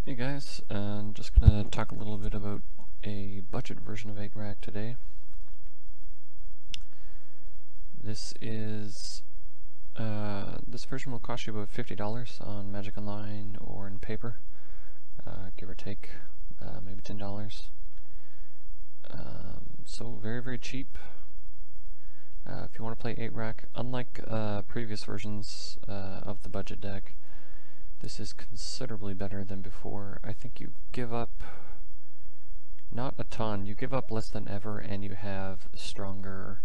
Hey guys, I'm just gonna talk a little bit about a budget version of 8-Rack today. This version will cost you about $50 on Magic Online or in paper, give or take, maybe $10. So very cheap. If you want to play 8-Rack, unlike previous versions of the budget deck, this is considerably better than before. I think you give up not a ton, you give up less than ever, and you have stronger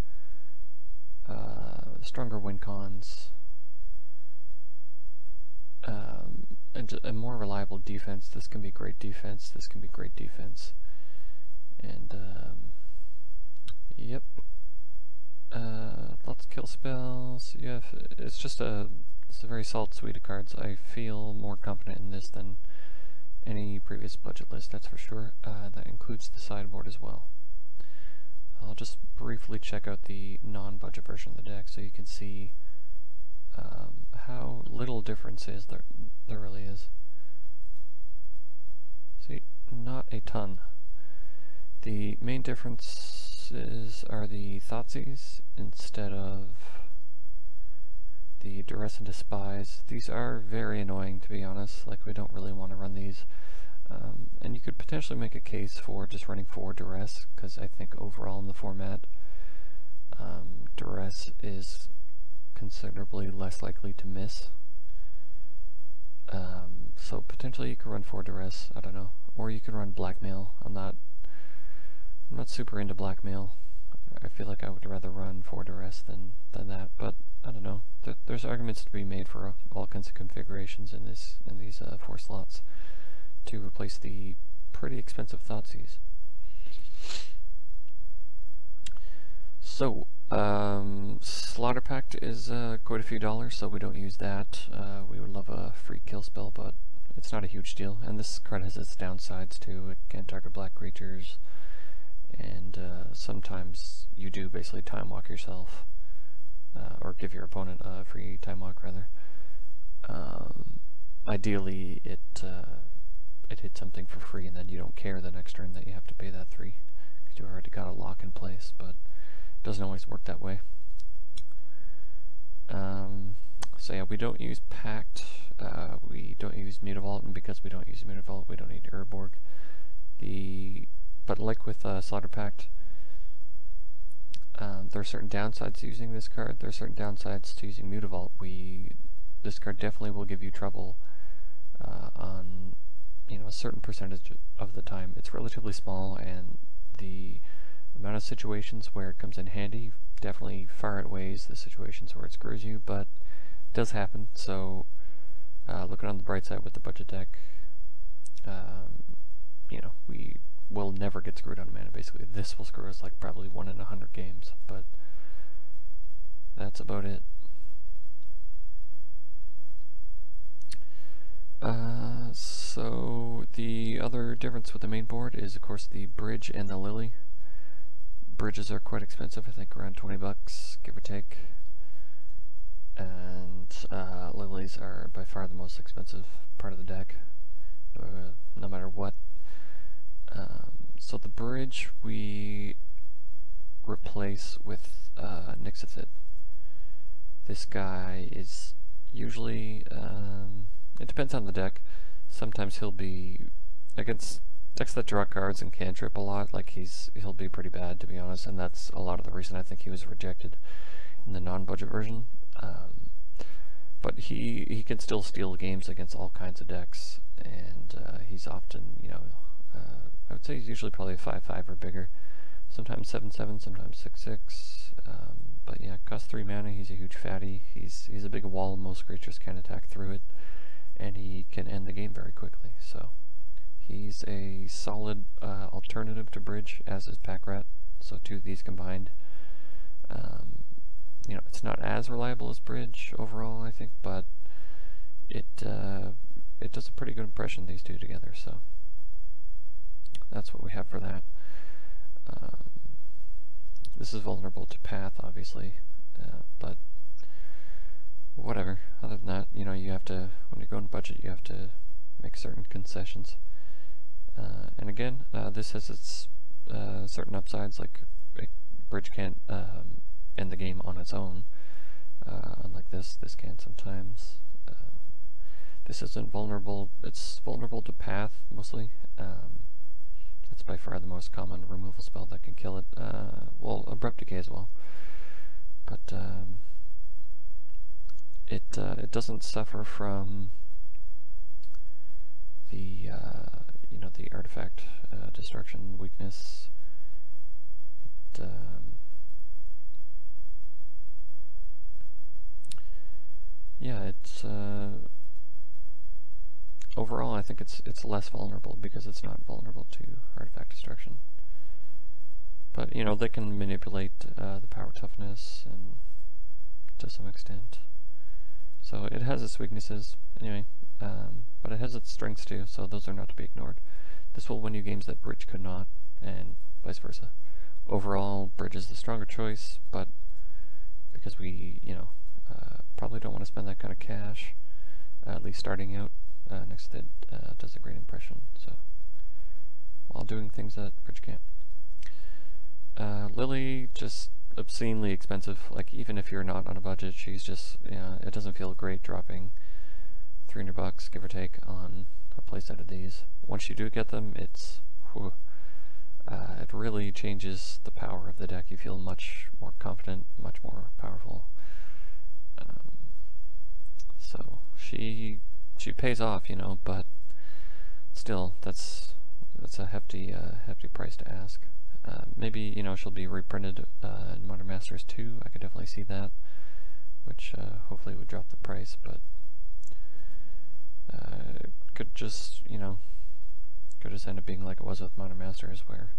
win cons, and a more reliable defense. This can be great defense, this can be great defense. And yep. Lots of kill spells. Yeah, it's a very solid suite of cards. I feel more confident in this than any previous budget list, that's for sure. That includes the sideboard as well. I'll just briefly check out the non-budget version of the deck so you can see how little difference there really is. See, not a ton. The main differences are the Thoughtseize instead of the Duress and Despise. These are very annoying, to be honest. Like, we don't really want to run these. And you could potentially make a case for just running 4 Duress, because I think overall in the format, Duress is considerably less likely to miss. So potentially you could run 4 Duress, I don't know. Or you could run Blackmail. I'm not super into Blackmail. I feel like I would rather run 4 Duress than that, but I don't know. There's arguments to be made for all kinds of configurations in these 4 slots to replace the pretty expensive Thoughtseize. So, Slaughter Pact is quite a few dollars, so we don't use that. We would love a free kill spell, but it's not a huge deal. And this card has its downsides too. It can target black creatures, and sometimes you do basically time walk yourself, or give your opponent a free time walk rather. Ideally, it hits something for free, and then you don't care the next turn that you have to pay that 3 because you already got a lock in place. But it doesn't always work that way. So yeah, we don't use Pact. We don't use Mutavault, and because we don't use Mutavault, we don't need Urborg. But like with Slaughter Pact, there are certain downsides to using this card. There are certain downsides to using Mutavault. This card definitely will give you trouble on a certain percentage of the time. It's relatively small, and the amount of situations where it comes in handy definitely far outweighs the situations where it screws you, but it does happen. So looking on the bright side with the budget deck, we will never get screwed on mana. Basically, this will screw us like probably 1 in 100 games, but that's about it. So the other difference with the main board is, of course, the bridge and the lily. Bridges are quite expensive, I think around 20 bucks, give or take. And lilies are by far the most expensive part of the deck, no matter what. So the bridge we replace with Nixithid. This guy is usually, it depends on the deck. Sometimes he'll be against decks that draw cards and cantrip a lot. Like he'll be pretty bad, to be honest, and that's a lot of the reason I think he was rejected in the non-budget version. But he can still steal games against all kinds of decks, and he's often, I would say he's usually probably a 5/5 or bigger. Sometimes 7/7, sometimes 6/6. But yeah, costs 3 mana. He's a huge fatty. He's a big wall. Most creatures can attack through it, and he can end the game very quickly. So he's a solid alternative to Bridge, as is Pack Rat. So 2 of these combined, it's not as reliable as Bridge overall, I think, but it does a pretty good impression, these 2 together. So that's what we have for that. This is vulnerable to Path, obviously, but whatever. Other than that, you have to, when you're going budget, you have to make certain concessions. And again, this has its certain upsides, like bridge can't end the game on its own. Unlike this can sometimes. This isn't vulnerable. It's vulnerable to path, mostly. That's by far the most common removal spell that can kill it. Well, Abrupt Decay as well. But it doesn't suffer from the the artifact destruction weakness. Yeah, it's overall I think it's less vulnerable because it's not vulnerable to artifact destruction. But they can manipulate the power toughness and to some extent. So it has its weaknesses anyway, but it has its strengths too, so those are not to be ignored. This will win you games that Bridge could not, and vice versa. Overall, Bridge is the stronger choice, but because we, probably don't want to spend that kind of cash, at least starting out, next to it does a great impression, so, while doing things that Bridge can't. Lily, just obscenely expensive. Like, even if you're not on a budget, she's just, it doesn't feel great dropping $300, give or take, on a playset of these. Once you do get them, it's, whew, it really changes the power of the deck. You feel much more confident, much more powerful. So she pays off, but still, that's a hefty price to ask. Maybe she'll be reprinted in Modern Masters 2. I could definitely see that, which hopefully would drop the price, but it could just end up being like it was with Modern Masters, where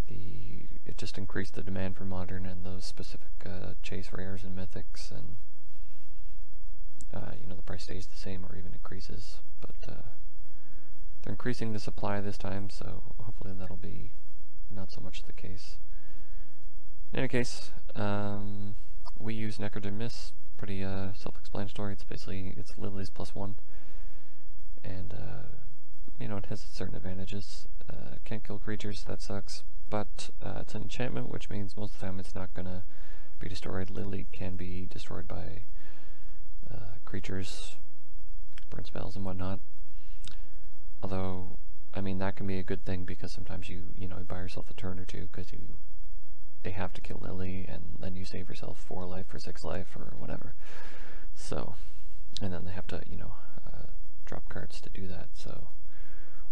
it just increased the demand for Modern and those specific chase rares and mythics, and the price stays the same or even increases. But they're increasing the supply this time, so hopefully that'll be not so much the case. In any case, we use Necrogen Miss. Pretty self-explanatory. It's Lily's +1, and it has certain advantages. Can't kill creatures, that sucks, but it's an enchantment, which means most of the time it's not gonna be destroyed. Lily can be destroyed by creatures, burn spells and whatnot. Although, I mean, that can be a good thing, because sometimes you buy yourself a turn or two because they have to kill Lily, and then you save yourself 4 life or 6 life or whatever. So, and then they have to drop cards to do that. So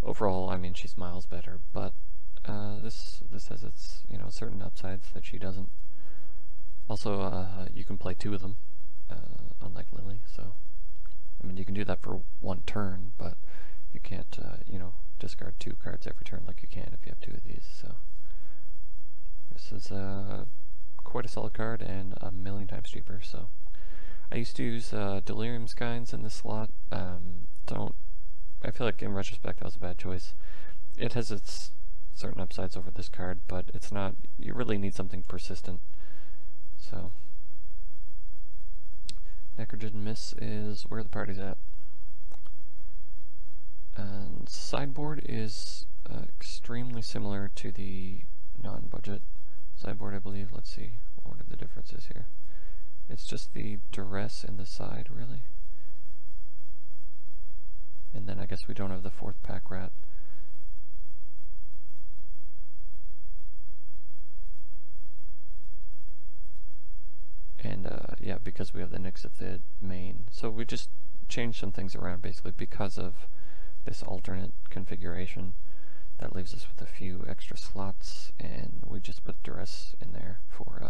overall, I mean, she's miles better, but this has its certain upsides that she doesn't. Also, you can play 2 of them, unlike Lily. So I mean, you can do that for 1 turn, but you can't discard 2 cards every turn like you can if you have 2 of these. So this is quite a solid card and a million times cheaper. So I used to use Delirium Skynes in this slot. I feel like in retrospect that was a bad choice. It has its certain upsides over this card, but it's not. You really need something persistent. So Necrogen Miss is where the party's at. And sideboard is extremely similar to the non-budget sideboard, I believe. Let's see, what are the differences here? It's just the duress in the side, really. And then I guess we don't have the 4th pack rat. And yeah, because we have the Nyxothid main. So we just changed some things around, basically, because of this alternate configuration. That leaves us with a few extra slots, and we just put duress in there for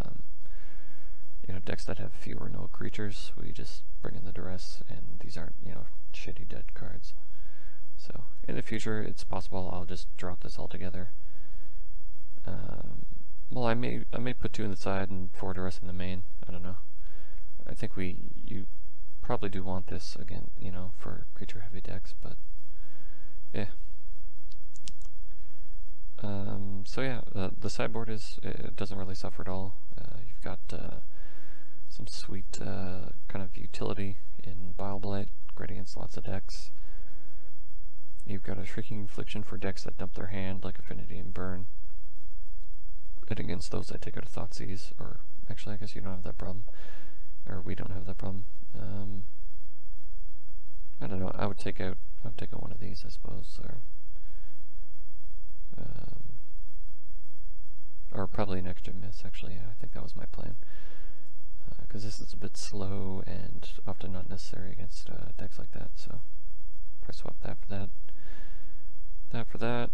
decks that have few or no creatures. We just bring in the duress, and these aren't shitty dead cards. So in the future, it's possible I'll just drop this altogether. Well, I may put 2 in the side and 4 duress in the main. I don't know. I think you probably do want this again, for creature heavy decks, but yeah. So yeah, the sideboard it doesn't really suffer at all. You've got some sweet kind of utility in Bile Blight, great against lots of decks. You've got a Shrieking Affliction for decks that dump their hand, like Affinity and Burn. And against those I take out a Thoughtseize, or actually I guess you don't have that problem. Or we don't have that problem. I don't know, I would take out one of these, I suppose, or probably an extra miss, actually. I think that was my plan. Because this is a bit slow and often not necessary against decks like that, so price swap that for that. That for that.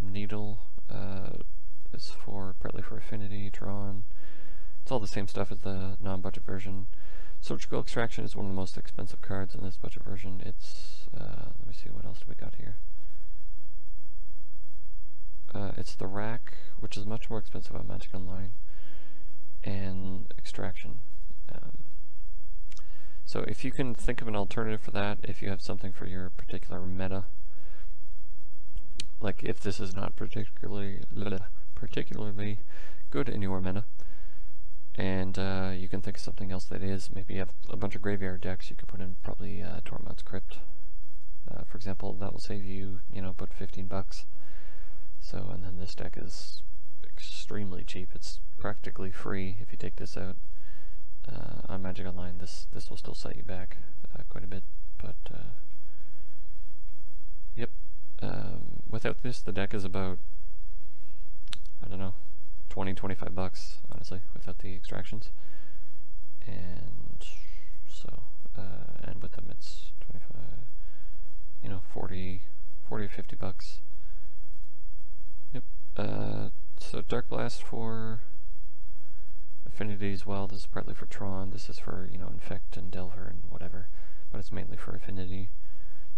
Needle is partly for Affinity, Tron. It's all the same stuff as the non-budget version. Surgical Extraction is one of the most expensive cards in this budget version. It's, let me see, what else do we got here? It's the Rack, which is much more expensive on Magic Online, and Extraction. So if you can think of an alternative for that, if you have something for your particular meta, like if this is not particularly good in your meta, and you can think of something else that is, maybe you have a bunch of graveyard decks, you could put in probably Tormod's Crypt, for example. That will save you, about $15. So, and then this deck is extremely cheap. It's practically free if you take this out. On Magic Online, this will still set you back quite a bit, but yep. Without this, the deck is about, I don't know, $20-25, honestly, without the extractions. And so, and with them it's 25, 40 or $50. Yep. So Dark Blast for Affinity as well. This is partly for Tron. This is for, Infect and Delver and whatever, but it's mainly for Affinity.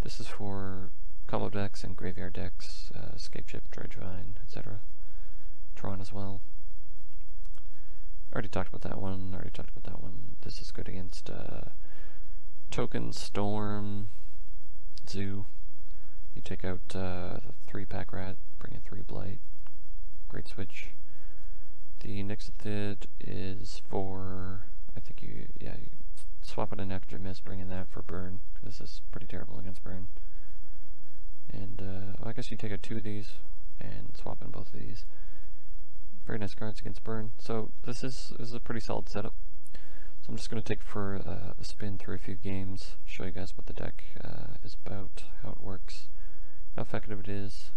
This is for combo decks and graveyard decks, Escape Ship, Dredgevine, etc. Tron as well. Already talked about that one. This is good against Token, Storm, Zoo. You take out the 3-pack Rat, bring in 3 Blight. Great switch. The Nixithid is for, I think you swap out an extra miss, bring in that for Burn. This is pretty terrible against Burn. And I guess you take out 2 of these and swap in both of these. Very nice cards against Burn. So this is a pretty solid setup. So I'm just going to take for a spin through a few games, show you guys what the deck is about, how it works, how effective it is,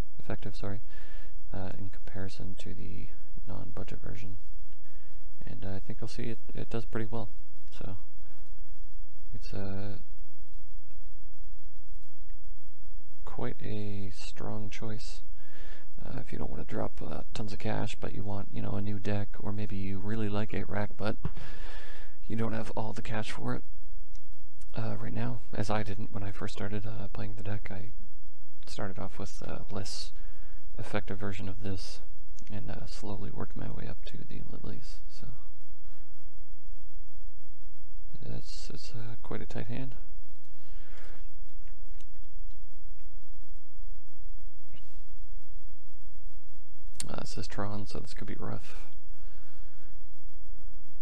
in comparison to the non-budget version. And I think you'll see it does pretty well. So it's quite a strong choice. If you don't want to drop tons of cash, but you want, a new deck, or maybe you really like 8-Rack, but you don't have all the cash for it right now, as I didn't when I first started playing the deck. I started off with a less effective version of this, and slowly worked my way up to the Lilies. So it's quite a tight hand. This is Tron, so this could be rough.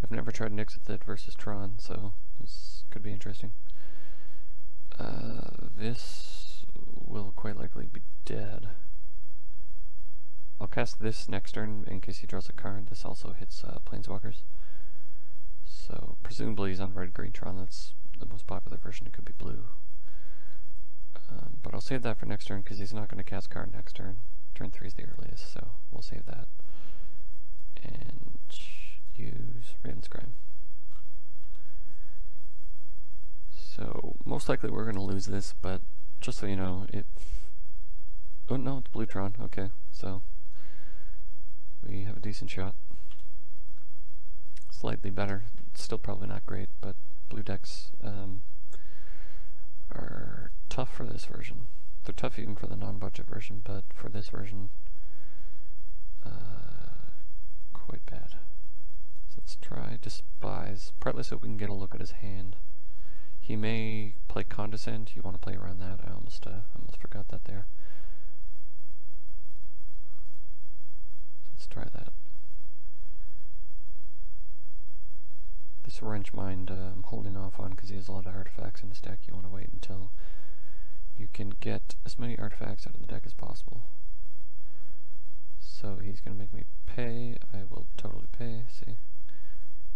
I've never tried Nixithid versus Tron, so this could be interesting. This will quite likely be dead. I'll cast this next turn in case he draws a card. This also hits Planeswalkers. So presumably he's on red-green Tron. That's the most popular version. It could be blue. But I'll save that for next turn because he's not going to cast card next turn. Turn 3 is the earliest, so we'll save that. And use Raven's Crime. So most likely we're going to lose this, but just so you know, oh no, it's blue Tron. Okay, so we have a decent shot. Slightly better. It's still probably not great, but blue decks are tough for this version. They're tough even for the non-budget version, but for this version, quite bad. So let's try Despise, partly so we can get a look at his hand. He may play Condescend. You want to play around that. I almost forgot that there. So let's try that. This Wrench Mind I'm holding off on because he has a lot of artifacts in his deck. You want to wait until can get as many artifacts out of the deck as possible. So he's going to make me pay. I will totally pay. See?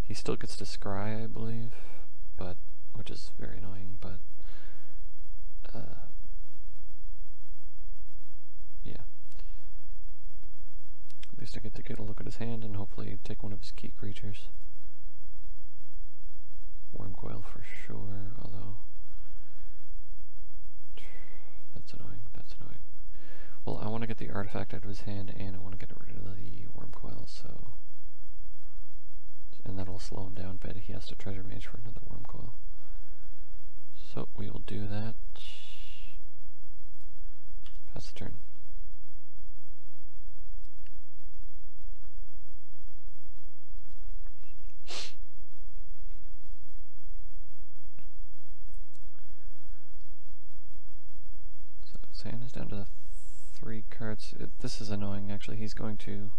He still gets to scry, I believe, but which is very annoying, but yeah. At least I get to get a look at his hand and hopefully take one of his key creatures. Wormcoil for sure, although that's annoying, that's annoying. Well, I want to get the artifact out of his hand and I want to get rid of the Wormcoil, so... and that'll slow him down a bit. He has to treasure mage for another Wormcoil. So we will do that. Pass the turn. So Sand is down to 3 cards. This is annoying actually. He's going to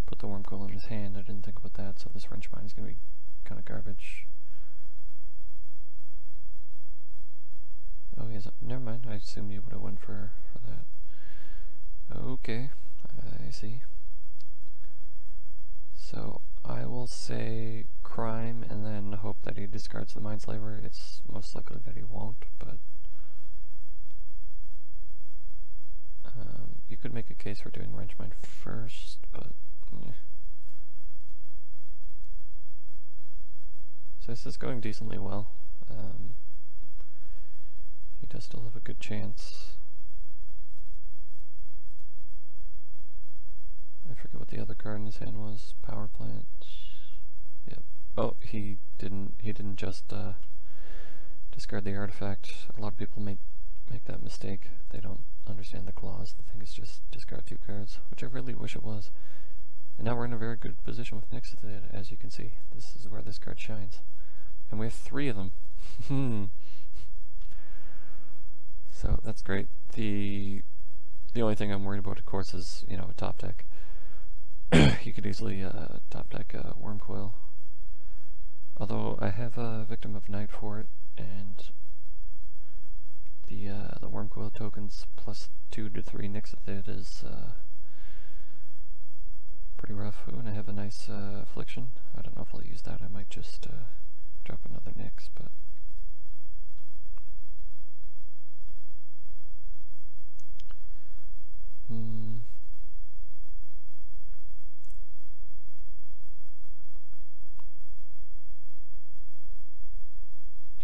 put the Wormcoil in his hand. I didn't think about that, so this Wrench Mine is going to be kind of garbage. Oh, he hasn't. Never mind. I assumed you would have went for that. Okay, I see. So I will say crime and then hope that he discards the Mindslaver. It's most likely that he won't, but you could make a case for doing Wrench Mine first, but yeah. So this is going decently well. He does still have a good chance. I forget what the other card in his hand was. Power Plant. Yep. Oh, he didn't just discard the artifact. A lot of people make that mistake. They don't understand the clause. They think it's just discard 2 cards, which I really wish it was. And now we're in a very good position with Nexus, as you can see. This is where this card shines. And we have 3 of them. So that's great. The only thing I'm worried about, of course, is, you know, a top deck. You could easily top deck Wormcoil. Although I have a Victim of Night for it, and the Wormcoil tokens plus 2 to 3 Nixithid is pretty rough. Ooh, and I have a nice Affliction. I don't know if I'll use that. I might just drop another Nyx, but do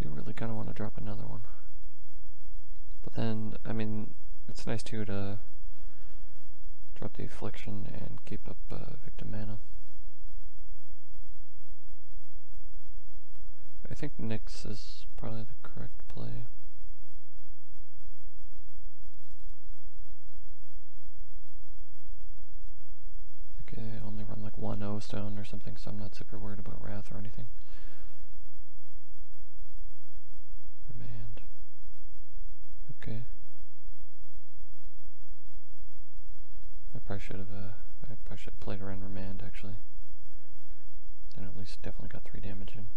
you really kind of want to drop another one? But then, I mean, it's nice too to drop the Affliction and keep up Victim Mana. I think Nyx is probably the correct play. I think I only run like 1 O-Stone or something, so I'm not super worried about Wrath or anything. Remand. Okay. I probably should have played around Remand actually. Then at least definitely got 3 damage in.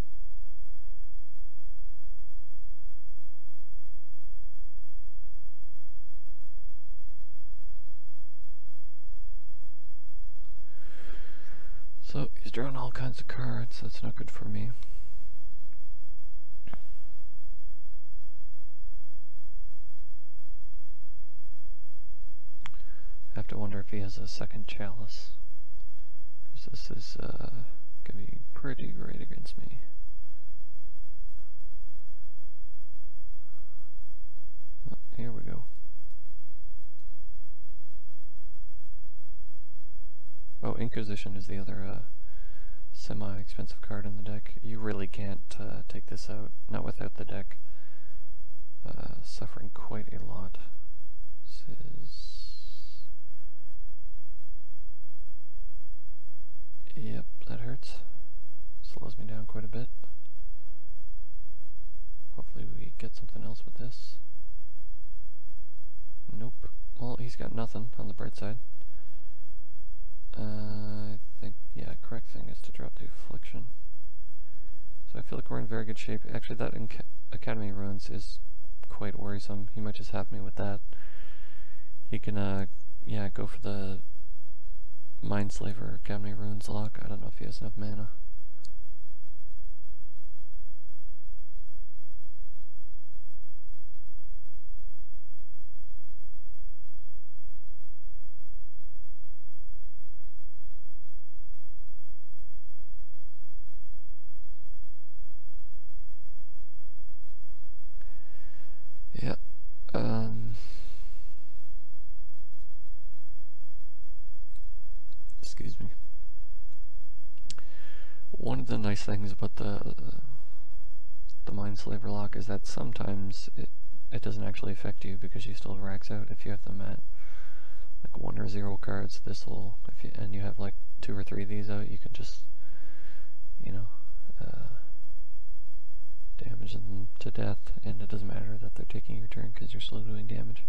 So he's drawing all kinds of cards. That's not good for me. I have to wonder if he has a second Chalice, because this is gonna be pretty great against me. Oh, here we go. Oh, Inquisition is the other semi-expensive card in the deck. You really can't take this out, not without the deck suffering quite a lot. This is... Yep, that hurts. Slows me down quite a bit. Hopefully we get something else with this. Nope. Well, he's got nothing on the bright side. I think, yeah, correct thing is to drop the Affliction. So I feel like we're in very good shape. Actually, that Academy Ruins is quite worrisome. He might just have me with that. He can, yeah, go for the Mindslaver Cabinet Runes lock. I don't know if he has enough mana. Yeah. Excuse me. One of the nice things about the Mindslaver lock is that sometimes it doesn't actually affect you because you still have racks out. If you have them at like 1 or 0 cards, this will, and you have like 2 or 3 of these out, you can just, you know, damage them to death, and it doesn't matter that they're taking your turn because you're still doing damage.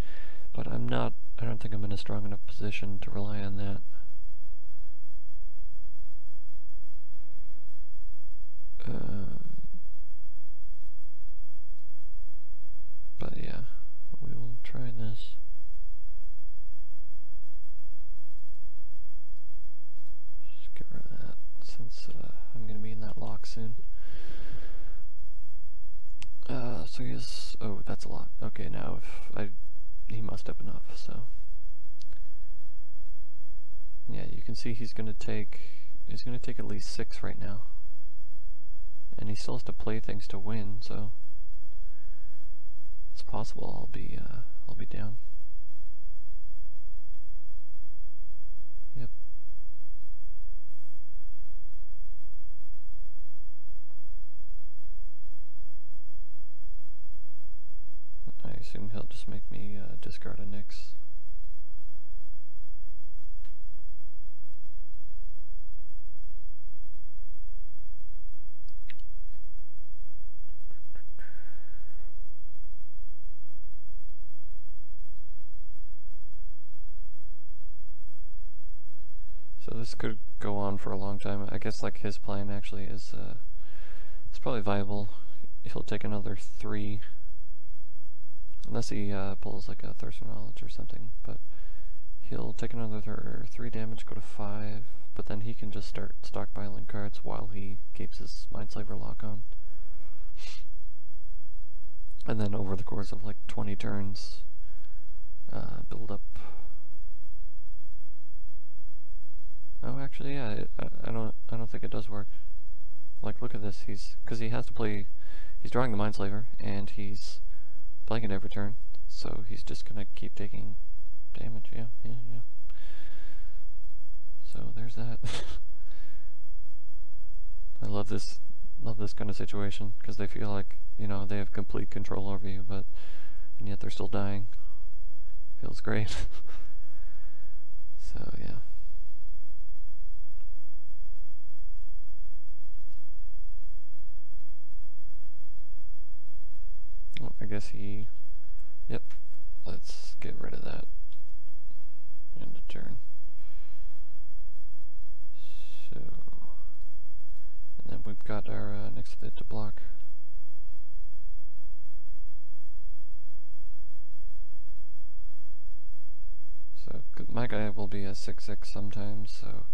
But I don't think I'm in a strong enough position to rely on that. But yeah, we will try this. Just get rid of that since I'm going to be in that lock soon. So he has, oh, that's a lot. Okay, now he must have enough, so. Yeah, you can see he's gonna take at least 6 right now. And he still has to play things to win, so it's possible I'll be down. Yep. I assume he'll just make me discard a Nyx. So this could go on for a long time. I guess like his plan actually is it's probably viable. He'll take another 3. Unless he pulls like a Thirst for Knowledge or something, but he'll take another 3 damage, go to 5, but then he can just start stockpiling cards while he keeps his Mindslaver lock on. And then over the course of like 20 turns, build up. Oh, actually, yeah, I don't think it does work. Like, look at this. Because he has to play. He's drawing the Mindslaver, and he's playing it every turn, so he's just gonna keep taking damage. Yeah. So there's that. I love this kind of situation because they feel like, you know, they have complete control over you, and yet they're still dying. Feels great. So yeah. Well, I guess yep, let's get rid of that. End of turn. So, and then we've got our next bit to block. So, my guy will be a 6/6 sometimes, so,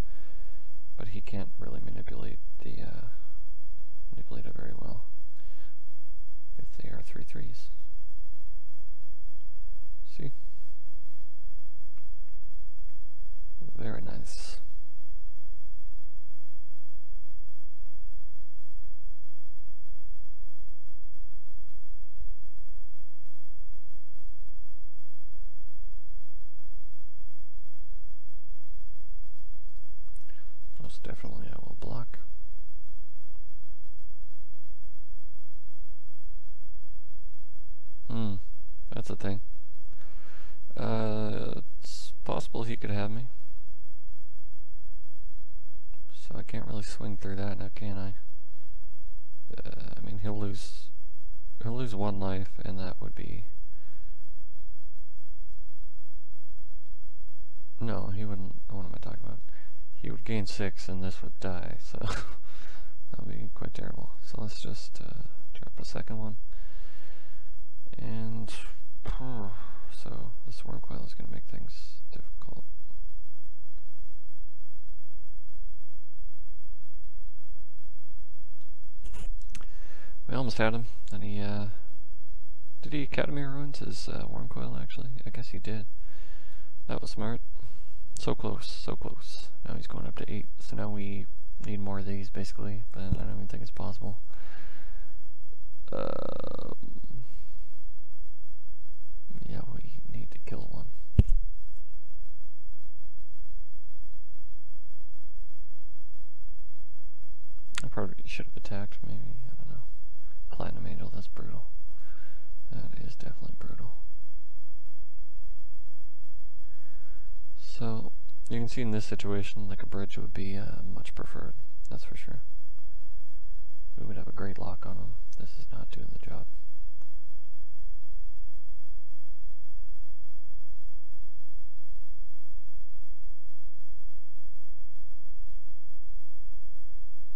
but he can't really manipulate it very well. If they are 3/3s. See? Very nice. Most definitely I will block. That's a thing. It's possible he could have me. So I can't really swing through that now, can I? I mean, he'll lose 1 life, and that would be... No, he wouldn't. What am I talking about? He would gain 6, and this would die, so that would be quite terrible. So let's just drop a second one. And so this worm coil is going to make things difficult. We almost had him. Then he did he Academy ruins his worm coil actually? I guess he did. That was smart. So close, so close. Now he's going up to 8. So now we need more of these basically, but I don't even think it's possible. Yeah, we need to kill one. I probably should have attacked, maybe. I don't know. Platinum Angel, that's brutal. That is definitely brutal. So, you can see in this situation, like a bridge would be much preferred. That's for sure. We would have a great lock on him. This is not doing the job.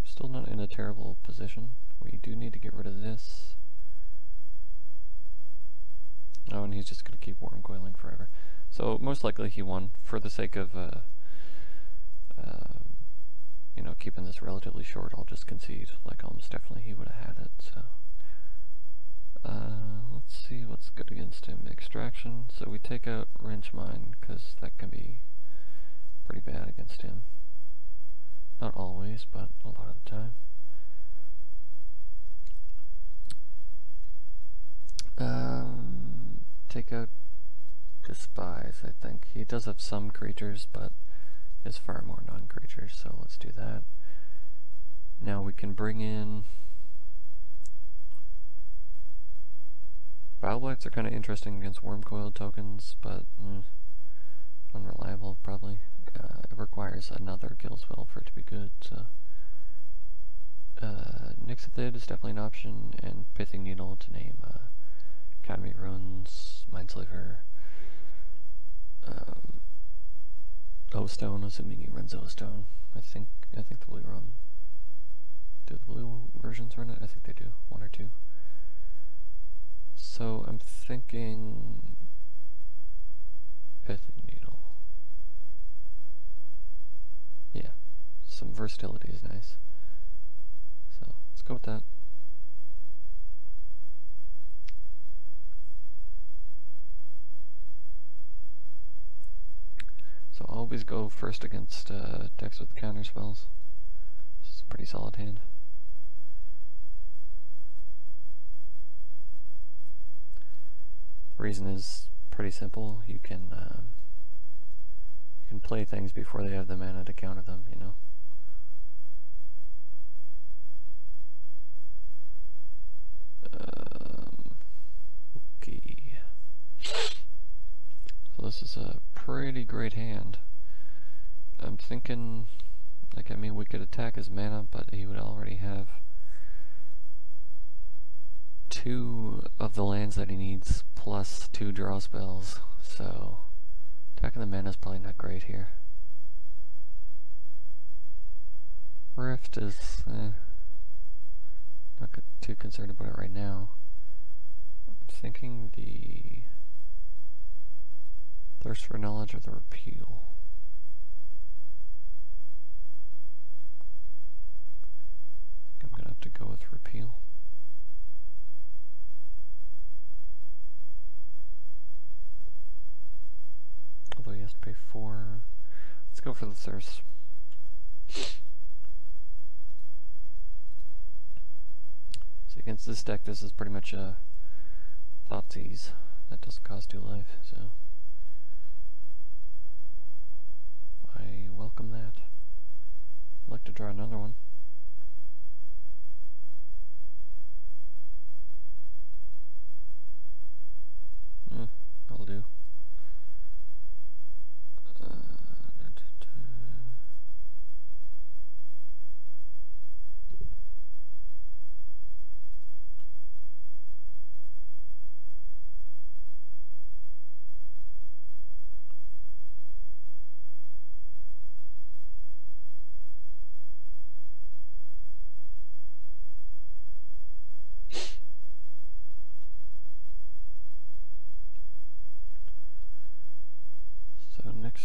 Still not in a terrible position. We do need to get rid of this. Oh, and he's just going to keep worm coiling forever. So most likely he won for the sake of you know, keeping this relatively short. I'll just concede. Like almost definitely he would have had it. So let's see what's good against him. Extraction. So we take out Wrench Mine because that can be pretty bad against him. Not always, but a lot of the time. Take out Despise, I think. He does have some creatures, but he has far more non-creatures, so let's do that. Now we can bring in... Bile Blights are kind of interesting against Worm Coil tokens, but unreliable, probably. It requires another kill spell for it to be good, so... Nixithid is definitely an option, and Pithing Needle to name Academy Runes, Mindslaver, O-Stone, assuming he runs O-Stone. I think the blue run. Do the blue versions run it? I think they do. 1 or 2. So I'm thinking Pithing Needle. Yeah, some versatility is nice. So let's go with that. So I'll always go first against decks with counter spells. This is a pretty solid hand. The reason is pretty simple. You can play things before they have the mana to counter them, you know. Okay. So this is a pretty great hand. I'm thinking, like, I mean, we could attack his mana, but he would already have 2 of the lands that he needs, plus 2 draw spells, so attacking the mana is probably not great here. Rift is, not too concerned about it right now. I'm thinking the Thirst for Knowledge or the Repeal. I think I'm gonna have to go with Repeal. Although he has to pay 4. Let's go for the Thirst. So against this deck, this is pretty much a Thoughtseize. That doesn't cost 2 life, so I welcome that. I'd like to draw another one. I'll do.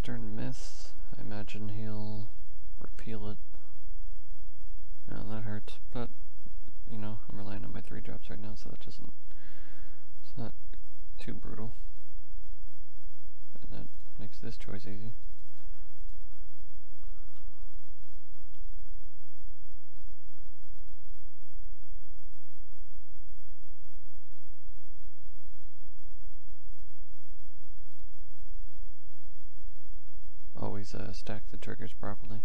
Western Myth. I imagine he'll repeal it. Well, that hurts, but you know, I'm relying on my 3 drops right now, so that doesn't, it's not too brutal. And that makes this choice easy. Always stack the triggers properly.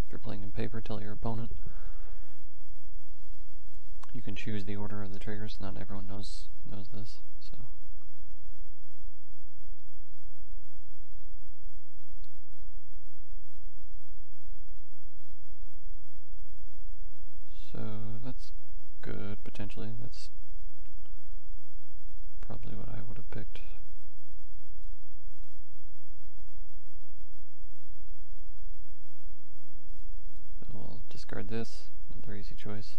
If you're playing in paper, tell your opponent. You can choose the order of the triggers. Not everyone knows this, so. So that's good, potentially. That's probably what I would have picked. So we'll discard this. Another easy choice.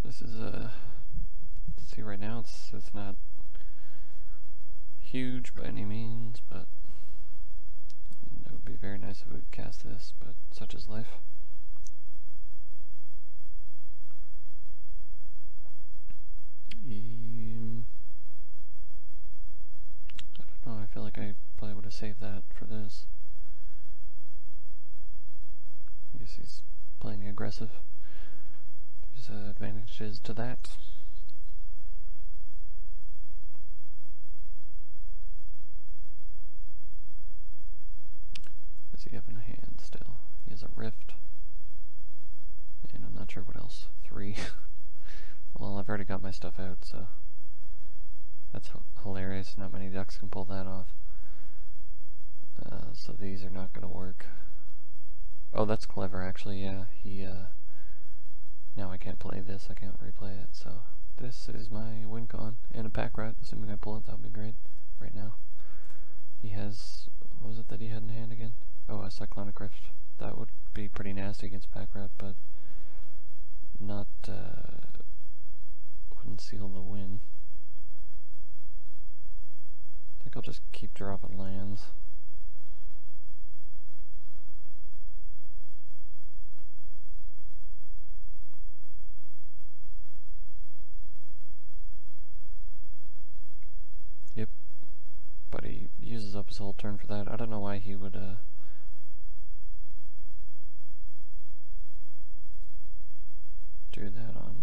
This is see, right now it's not huge by any means, but it would be very nice if we could cast this, but such is life. I don't know, I feel like I probably would have saved that for this. I guess he's playing aggressive. There's advantages to that. What does he have in hand still? He has a rift. And I'm not sure what else. 3. Well, I've already got my stuff out, so that's hilarious. Not many decks can pull that off. So these are not going to work. Oh, that's clever, actually. Yeah, he now I can't play this, I can't replay it, so this is my win con, and a pack rat, assuming I pull it, that would be great, right now. He has, what was it that he had in hand again? Oh, a Cyclonic Rift. That would be pretty nasty against pack rat, but not, wouldn't seal the win. I think I'll just keep dropping lands. Yep, but he uses up his whole turn for that. I don't know why he would do that on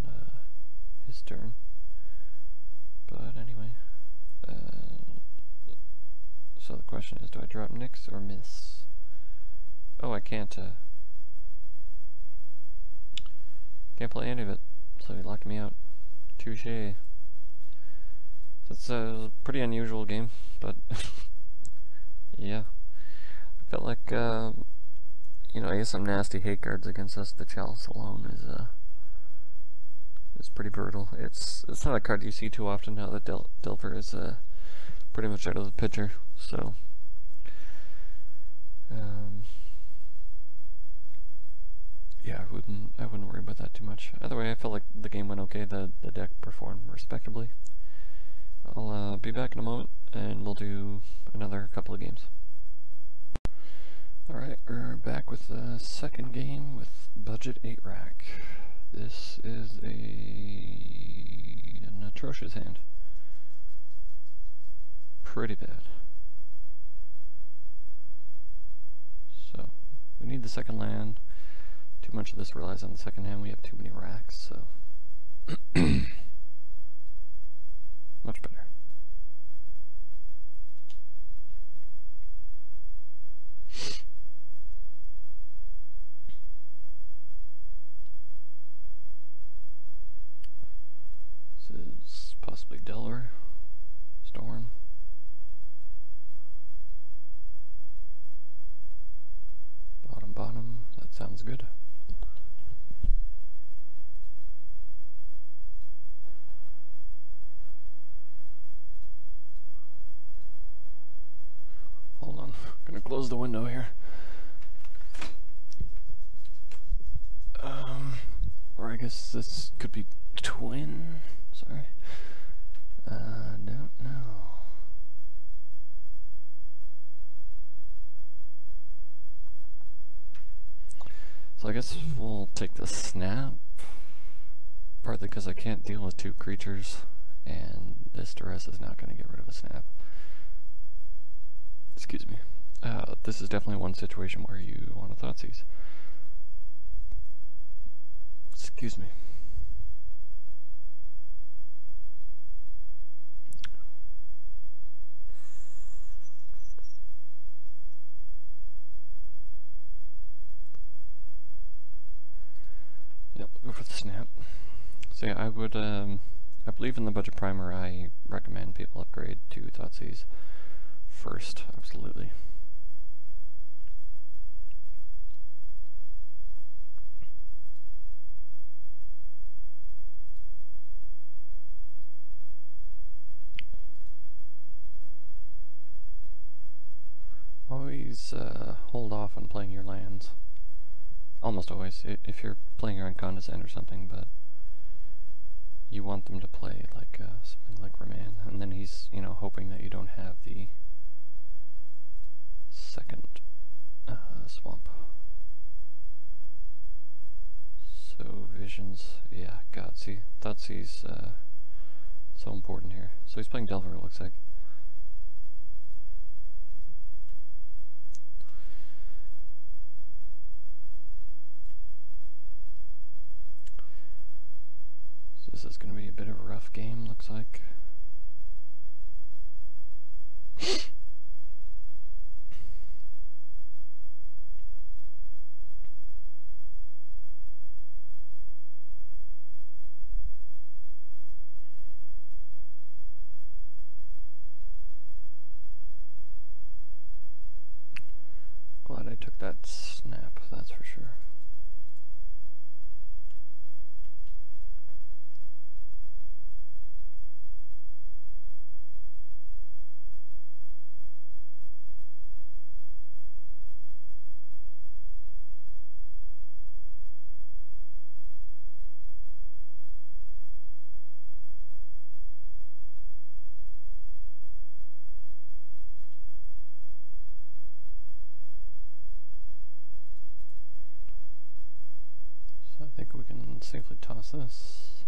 his turn, but anyway. So the question is, do I drop Nyx or miss? Oh, I can't play any of it, so he locked me out. Touché. It's a pretty unusual game, but yeah. I felt like, you know, I guess some nasty hate cards against us. The Chalice alone is pretty brutal. It's not a card you see too often now that Delver is pretty much out of the picture. So, yeah, I wouldn't worry about that too much. Either way, I felt like the game went okay. The deck performed respectably. I'll be back in a moment, and we'll do another couple of games. Alright, we're back with the second game with Budget 8 Rack. This is an atrocious hand. Pretty bad. So, we need the second land. Too much of this relies on the second hand. We have too many racks, so... much better. This is possibly Delver, Storm. Bottom, that sounds good. Hold on, I'm gonna close the window here. Or I guess this could be twin. Sorry. Don't know. So I guess we'll take the snap. Partly because I can't deal with 2 creatures, and this duress is not going to get rid of a snap. Excuse me. This is definitely one situation where you want to Thoughtseize. Excuse me. Yep, go for the snap. So yeah, I would, I believe in the budget primer, I recommend people upgrade to Thoughtseize first, absolutely. Always hold off on playing your lands. Almost always, if you're playing your Incandescent or something, but you want them to play like something like Remand, and then he's, you know, hoping that you don't have the second swamp. So Visions, yeah, God, see, Thoughtseize so important here. So he's playing Delver, it looks like. This is going to be a bit of a rough game, looks like. Glad I took that snap, that's for sure. I think we can safely toss this.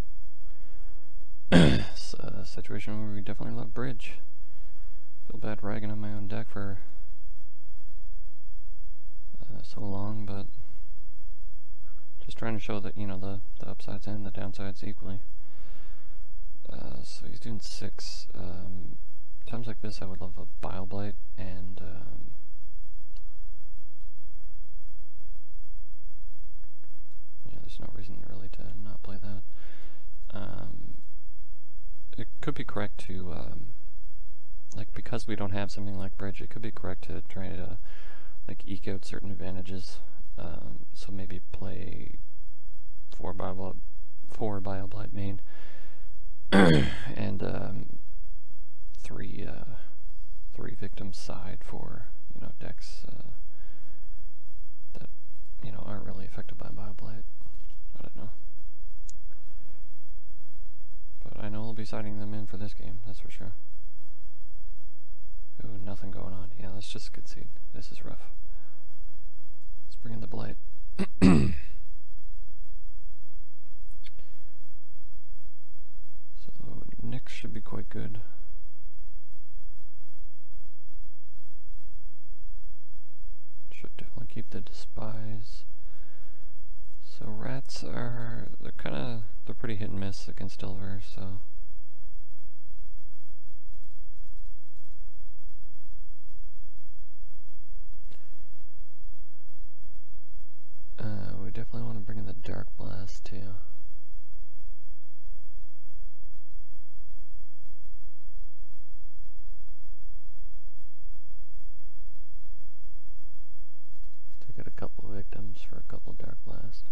It's a situation where we definitely love bridge. Feel bad ragging on my own deck for so long, but just trying to show that, you know, the upsides and the downsides equally. So he's doing 6. Times like this I would love a Bile Blight, and yeah, there's no reason really to not play that. It could be correct to, like, because we don't have something like bridge, it could be correct to try to, like, eke out certain advantages. So maybe play 4 Bile Blight main, and 3 victims side for, you know, decks that, you know, aren't really affected by Bile Blight. I don't know. But I know we'll be siding them in for this game, that's for sure. Ooh, nothing going on. Yeah, let's just concede. This is rough. Let's bring in the Blight. So, Nyx should be quite good. Should definitely keep the Despise. So rats are, they're pretty hit and miss against Delver, so we definitely want to bring in the Dark Blast too. Let's take out a couple of victims for a couple of Dark Blast.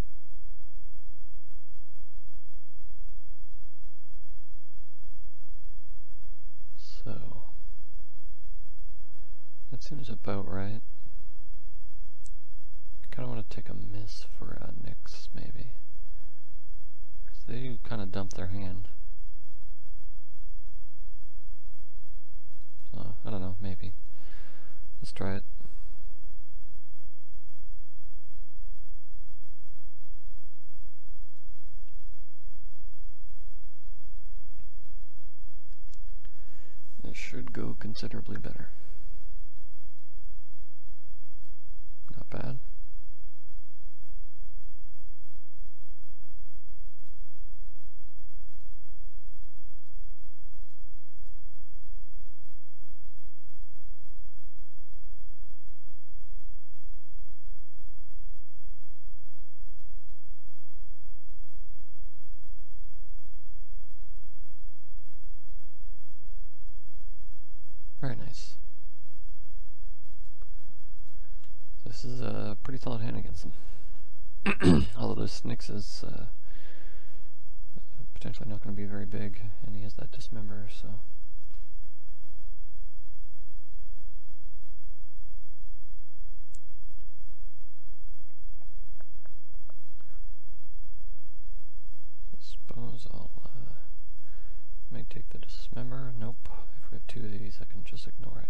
So that seems about right. I kind of want to take a miss for Nyx, maybe. they do kind of dump their hand. So, I don't know, maybe. Let's try it. It should go considerably better. Not bad. Very nice. This is a pretty solid hand against them. Although this Nyx is potentially not going to be very big, and he has that dismember, so... I suppose I'll may take the dismember. Nope. If we have two of these, I can just ignore it.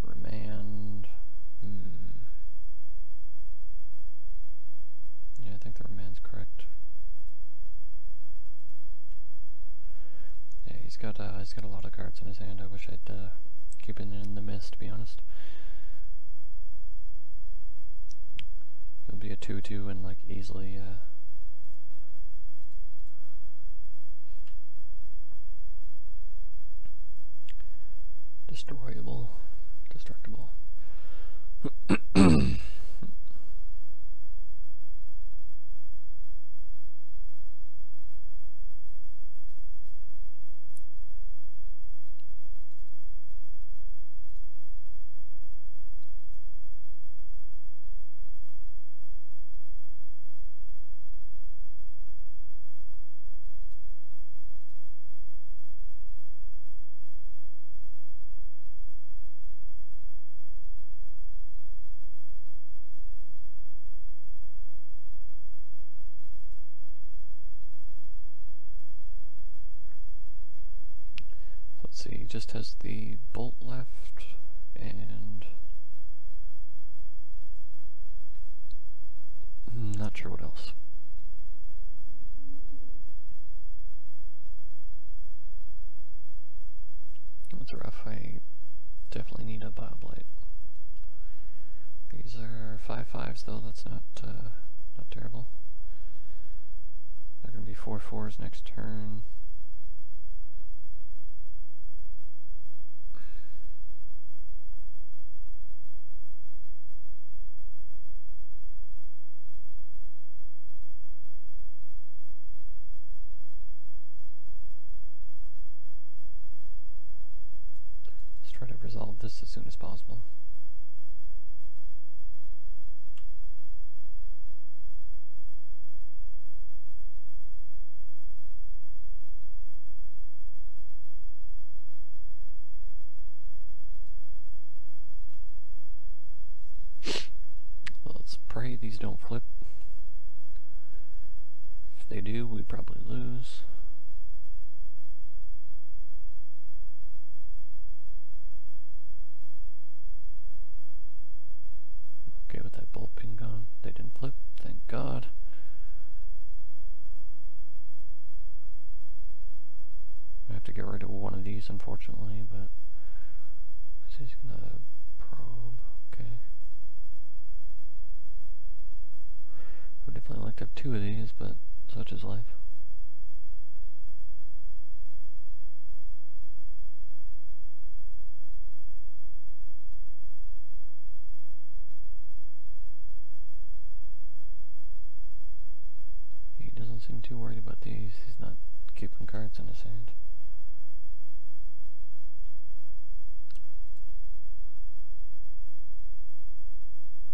Remand. Yeah, I think the remand's correct. Yeah, he's got a lot of cards in his hand. I wish I'd keep it in the mist, to be honest. He'll be a 2/2 and like easily destroyable, destructible. Let's see, he just has the bolt left, and not sure what else. That's rough. I definitely need a Bioblade. These are 5/5s though, that's not terrible. They're going to be 4/4s next turn. Try to resolve this as soon as possible. Well, let's pray these don't flip. If they do, we probably lose. Okay with that bolt being gone. They didn't flip, thank God. I have to get rid of one of these, unfortunately, but he's gonna probe. Okay. I would definitely like to have two of these, but such is life. Doesn't seem too worried about these. He's not keeping cards in his hand.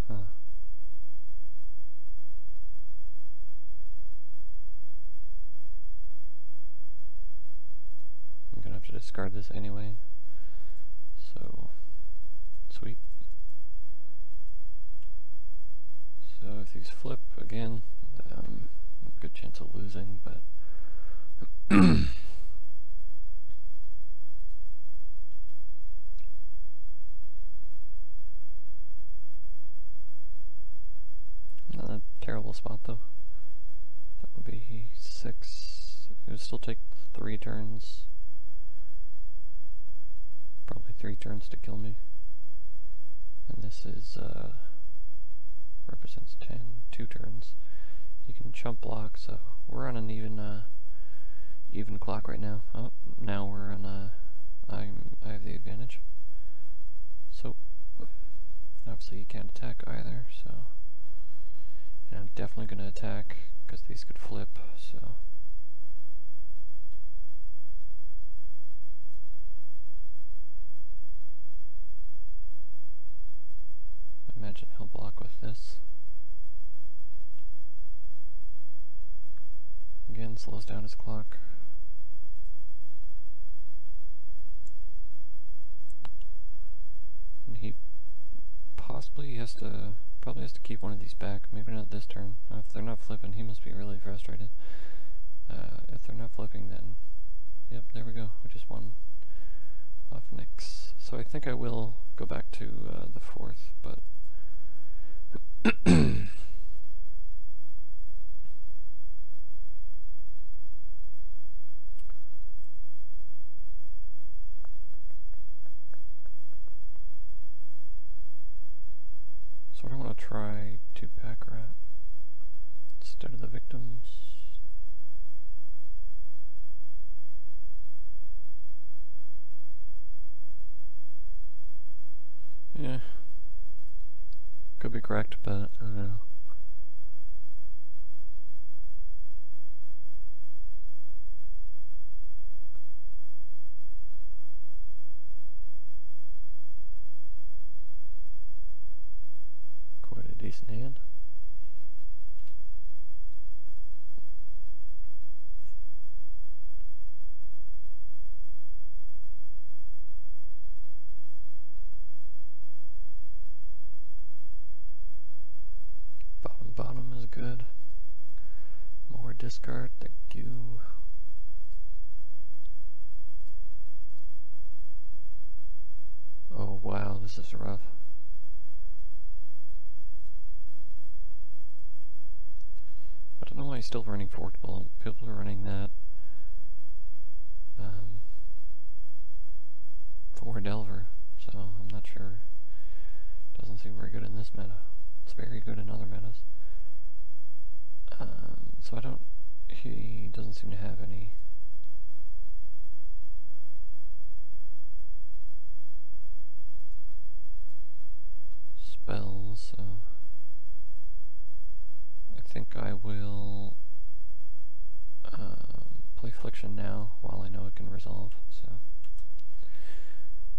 Huh. I'm gonna have to discard this anyway. So, sweet. So if these flip again, Good chance of losing, but not a terrible spot though. That would be 6. It would still take 3 turns. Probably 3 turns to kill me. And this is represents 10, 2 turns. You can chump block, so we're on an even clock right now. Oh, now we're on I have the advantage. So obviously you can't attack either, so and I'm definitely gonna attack because these could flip, so I imagine he'll block with this. Again, slows down his clock. And he possibly probably has to keep one of these back. Maybe not this turn. If they're not flipping, he must be really frustrated. If they're not flipping, then yep, there we go. We just won off Nix. So I think I will go back to the 4th, but so I want to try 2-pack rat instead of the victims. Yeah, could be correct, but I don't know. Quite a decent hand. Bottom is good. More discard, thank you. Oh wow, this is rough. I don't know why he's still running Forkable. People are running that for Delver, so I'm not sure. Doesn't seem very good in this meta. It's very good in other metas. So he doesn't seem to have any spells, so I think I will play Affliction now while I know it can resolve, so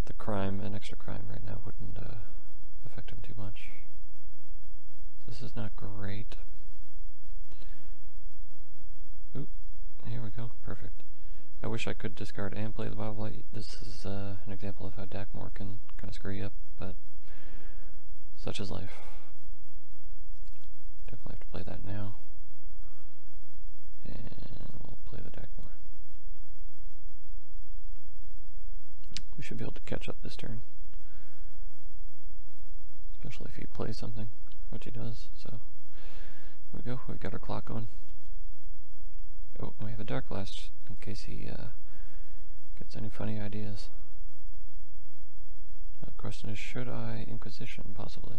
the crime and extra crime right now wouldn't affect him too much. This is not great. Oop, here we go, perfect. I wish I could discard and play the Bobble Light. This is an example of how Dakmor can kind of screw you up, but such is life. Definitely have to play that now. And we'll play the Dakmor. We should be able to catch up this turn. Especially if he plays something, which he does, so here we go, we got our clock going. Oh, we have a Dark Blast in case he gets any funny ideas. The question is, should I Inquisition, possibly?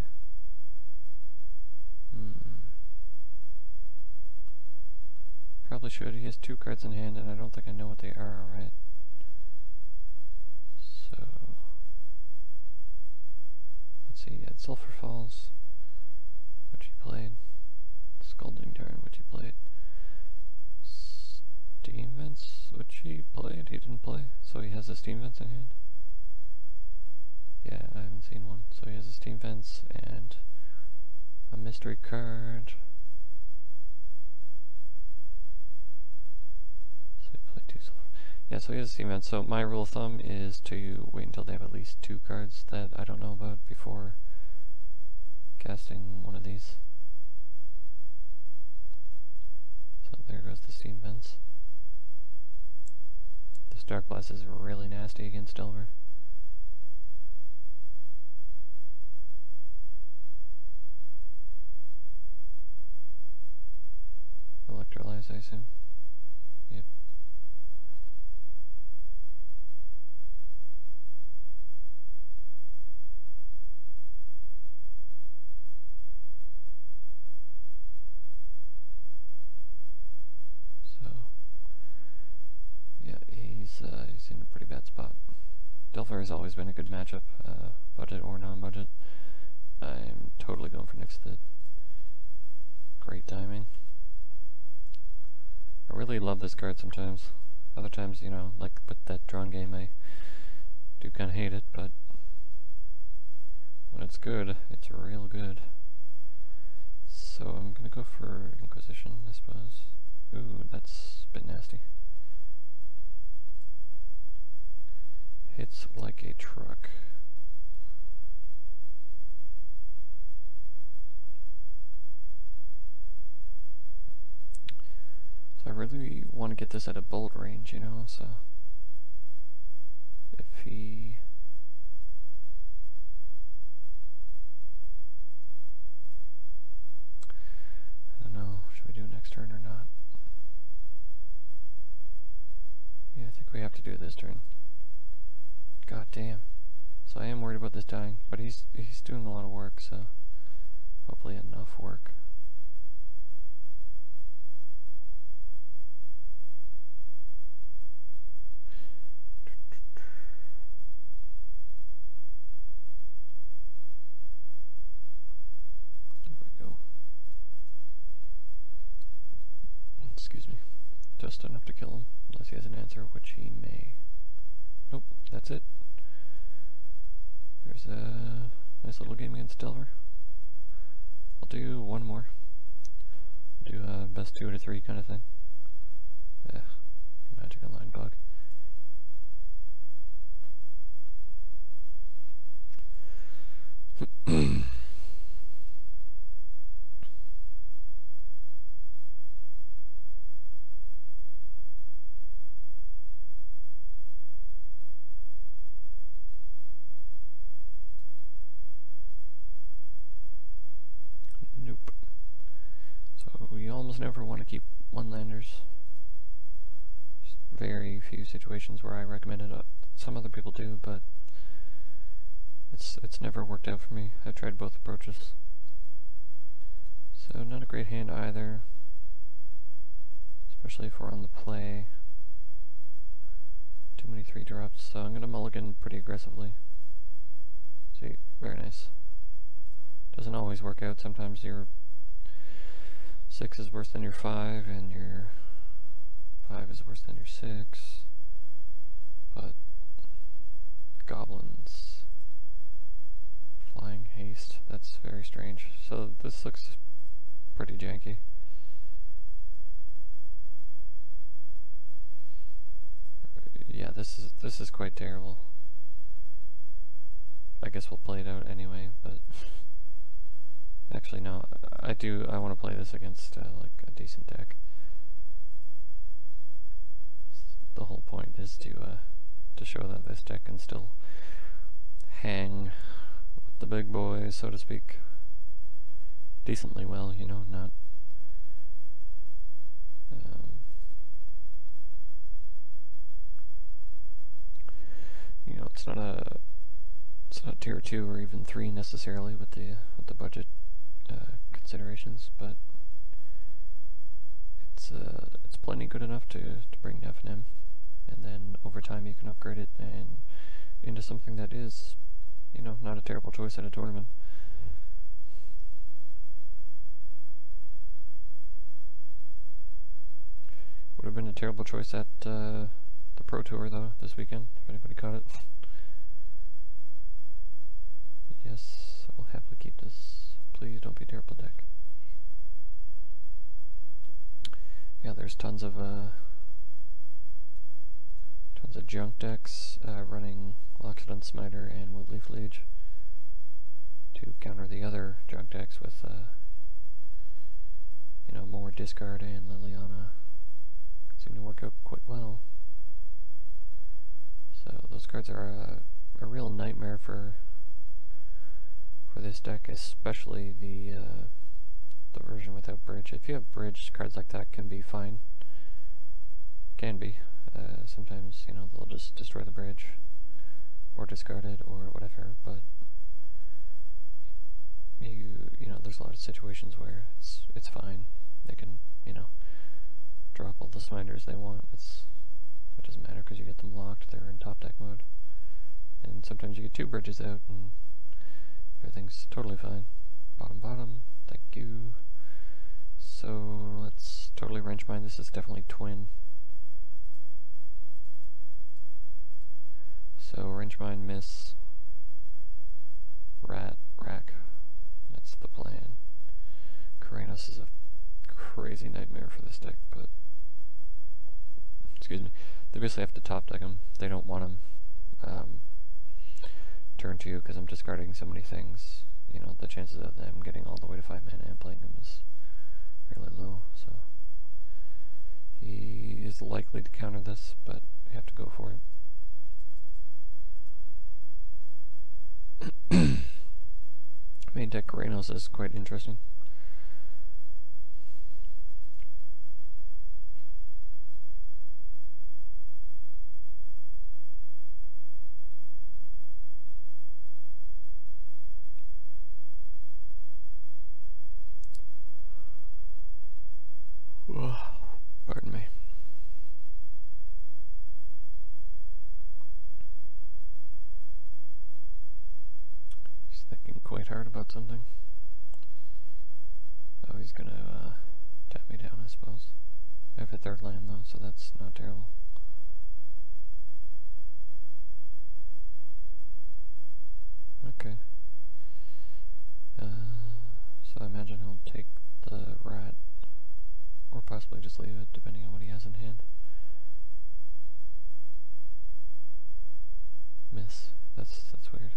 Probably should. He has 2 cards in hand, and I don't think I know what they are, right? So let's see, he had Sulphur Falls, which he played. Scalding Turn, which he played. Steam Vents, which he played. He didn't play, so he has a Steam Vents in hand. Yeah, I haven't seen one. So he has a Steam Vents and a mystery card. So he played 2 silver. Yeah, so he has a Steam Vents. So my rule of thumb is to wait until they have at least 2 cards that I don't know about before casting one of these. there goes the steam vents. This Dark Blast is really nasty against Delver. Electrolyze, I assume. Yep. So, yeah, he's in a pretty bad spot. Delver has always been a good matchup, budget or non-budget. I'm totally going for Nixted. Great timing. I really love this card sometimes. Other times, you know, like with that Tron game, I do kind of hate it, but when it's good, it's real good. So I'm gonna go for Inquisition, I suppose. Ooh, that's a bit nasty. Hits like a truck. So I really want to get this at a bolt range, you know, so if he... I don't know, should we do next turn or not? Yeah, I think we have to do it this turn. God damn. So I am worried about this dying, but he's doing a lot of work, so hopefully enough work. There we go. Excuse me. Just enough to kill him, unless he has an answer, which he may. Nope, that's it. There's a nice little game against Delver. I'll do one more. I'll do a best 2 out of 3 kind of thing. Yeah, Magic Online bug. Nope. So we almost never want to keep one-landers. There's very few situations where I recommend it. Some other people do, but it's never worked out for me. I've tried both approaches. So not a great hand either, especially if we're on the play. Too many 3-drops, so I'm going to mulligan pretty aggressively. See, very nice. Doesn't always work out. Sometimes your 6 is worse than your 5, and your 5 is worse than your 6. But goblins, flying haste, that's very strange. So this looks pretty janky. Yeah, this is quite terrible. I guess we'll play it out anyway, but actually no, I want to play this against like a decent deck. The whole point is to show that this deck can still hang with the big boys, so to speak, decently well, you know, not you know, it's not tier 2 or even 3 necessarily with the budget considerations, but it's plenty good enough to bring to FNM, and then over time you can upgrade it and into something that is, you know, not a terrible choice at a tournament. Would have been a terrible choice at the Pro Tour though this weekend, if anybody caught it. Yes, I will happily keep this. Please don't be a terrible deck. Yeah, there's tons of junk decks running Loxodon Smiter and Woodleaf Liege to counter the other junk decks with you know, more discard and Liliana seem to work out quite well. So those cards are a real nightmare for this deck, especially the version without bridge. If you have bridge, cards like that can be fine. Can be. Sometimes, you know, they'll just destroy the bridge or discard it or whatever, but you know, there's a lot of situations where it's fine. They can, you know, drop all the sminders they want. It doesn't matter because you get them locked. They're in top deck mode, and sometimes you get 2 bridges out and everything's totally fine. Bottom, thank you. So let's totally range mine. This is definitely twin. So range mine, miss, rack. That's the plan. Karanos is a crazy nightmare for this deck, but excuse me. They basically have to top deck them. They don't want them turn 2 because I'm discarding so many things. You know, the chances of them getting all the way to 5 mana and playing them is really low. So he is likely to counter this, but we have to go for it. Main deck Karanos is quite interesting. Pardon me. Just thinking quite hard about something. Oh, he's gonna tap me down, I suppose. I have a 3rd land though, so that's not terrible. Okay. So I imagine he'll take the rat, or possibly just leave it, depending on what he has in hand. Miss. That's weird.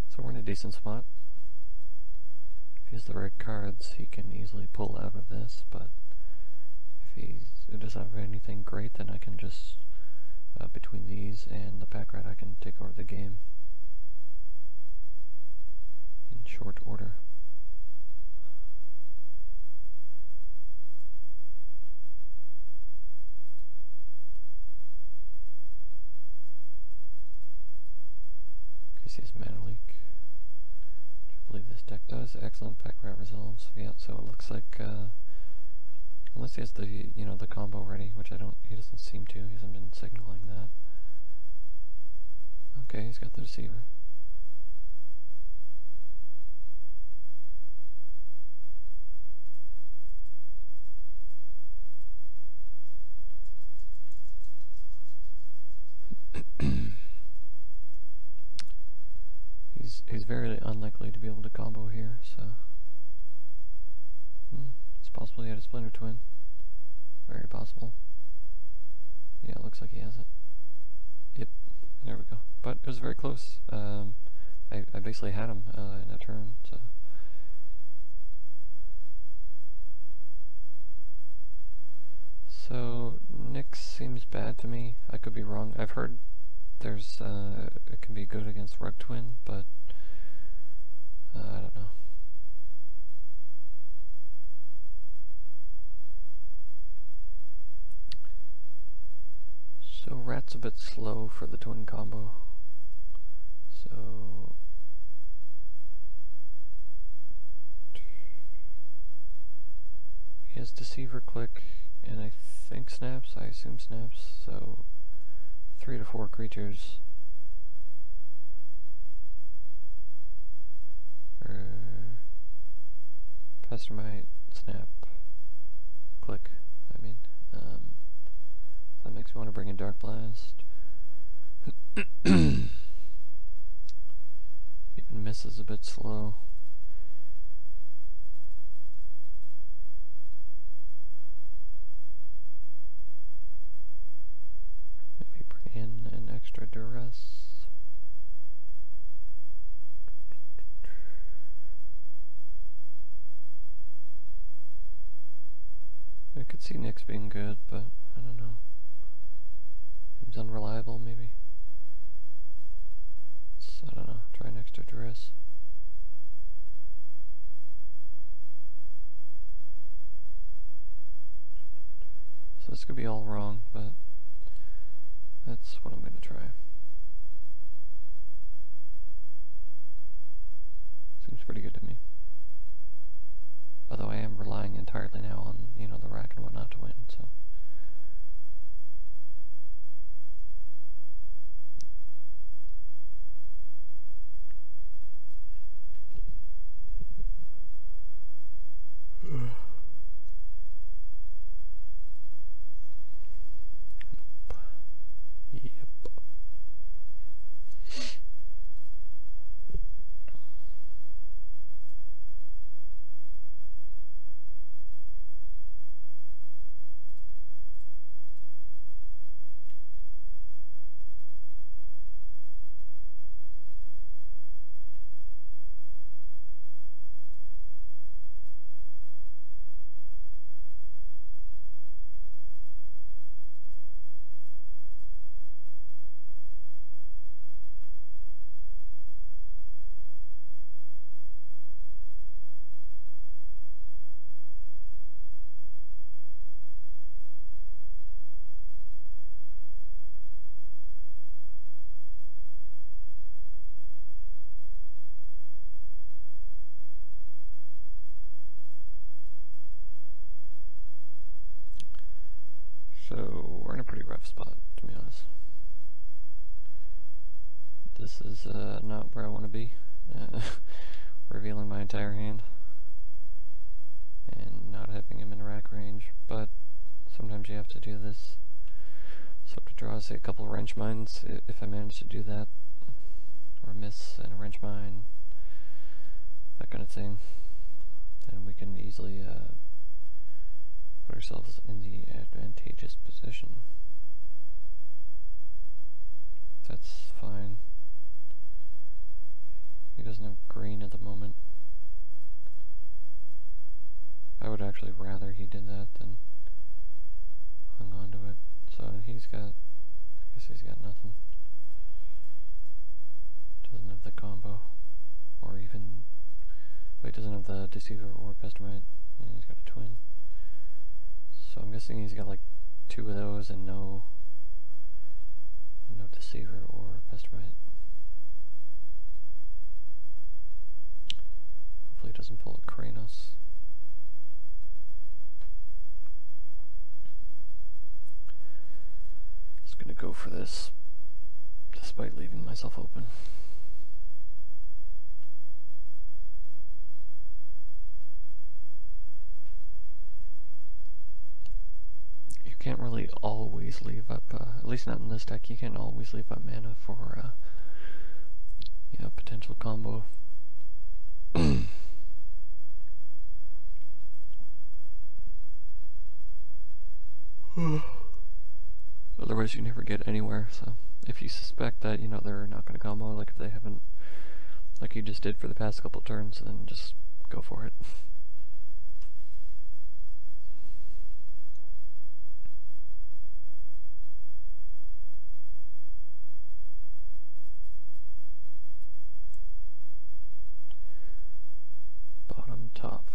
So we're in a decent spot. If he has the right cards, he can easily pull out of this, but if he doesn't have anything great, then I can just, between these and the pack rat, I can take over the game in short order. Okay, see his mana leak. I believe this deck does. Excellent, pack rat resolves. Yeah, so it looks like, unless he has the, you know, the combo ready, which he doesn't seem to. He hasn't been signaling that. Okay, he's got the deceiver. He's very unlikely to be able to combo here, so it's possible he had a Splinter Twin. Very possible. Yeah, it looks like he has it. Yep, there we go. But it was very close. I basically had him in a turn, so. So Nyx seems bad to me. I could be wrong. I've heard there's it can be good against Rug Twin, but I don't know. So Rat's a bit slow for the twin combo. So he has Deceiver, Click, and I think Snaps. I assume Snaps. So 3 to 4 creatures. Pestermite, Snap, Click, I mean. That makes me want to bring in Dark Blast. Even Miss is a bit slow. duress. I could see Nick's being good, but I don't know. Seems unreliable, maybe. So, I don't know. Try next to duress. So this could be all wrong, but that's what I'm going to try. Seems pretty good to me. Although I am relying entirely now on, you know, the rack and whatnot to win, so. So, we're in a pretty rough spot, to be honest. This is not where I want to be. Revealing my entire hand. And not having him in rack range, but sometimes you have to do this. So to draw, say, a couple wrench mines, if I manage to do that, or miss in a wrench mine, that kind of thing, then we can easily put ourselves in the advantageous position. That's fine. He doesn't have green at the moment. I would actually rather he did that than hung on to it. So he's got, I guess he's got nothing. Doesn't have the combo, or even, well, he doesn't have the deceiver or pestamite, and he's got a twin. So I'm guessing he's got like 2 of those and no deceiver or pestamite. Hopefully he doesn't pull a Kranos. Just gonna go for this, despite leaving myself open. You can't really always leave up, at least not in this deck, you can't always leave up mana for, you know, potential combo. Otherwise you never get anywhere, so if you suspect that, you know, they're not going to combo, like if they haven't, like you just did for the past couple turns, then just go for it. Bottom top.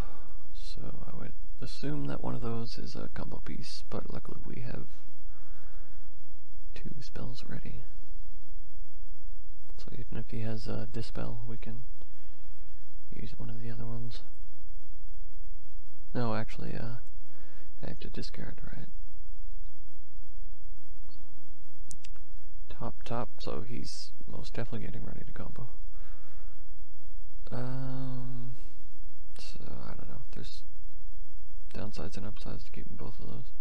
So I would assume that one of those is a combo piece, but luckily we have 2 spells ready. So even if he has a dispel, we can use one of the other ones. No, actually, I have to discard, right? Top, so he's most definitely getting ready to combo. So, I don't know, there's downsides and upsides to keeping both of those.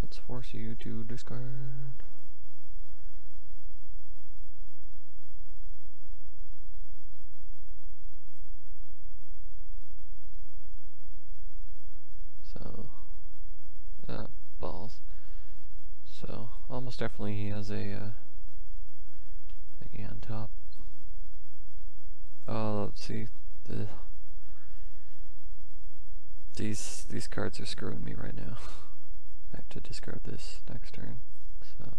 Let's force you to discard. So, definitely he has a thingy on top. Oh, let's see. These cards are screwing me right now. I have to discard this next turn, so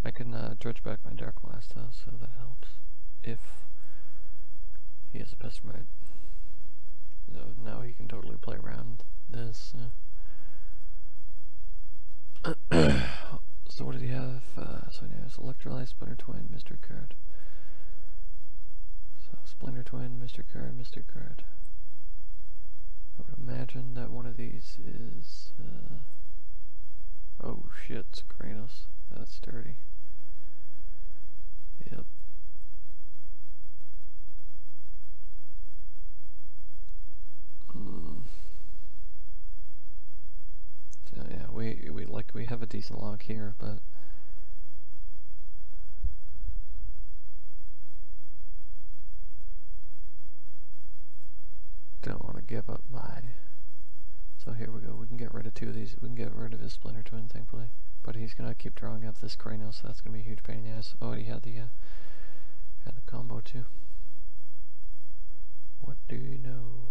I can dredge back my Dark Blast though, so that helps. If he has a Pestermite, so now he can totally play around this. So what did he have? So he has Electrolyte, Splinter Twin, Mystery Card. So Splinter Twin, Mystery Card, Mystery Card. I would imagine that one of these is, oh shit, it's Kranos. That's dirty. Yep. So yeah, we have a decent log here, but don't want to give up my. So here we go. We can get rid of two of these. We can get rid of his Splinter Twin, thankfully. But he's gonna keep drawing up this Kranos, so that's gonna be a huge pain in the ass. Oh, he had the combo too. What do you know?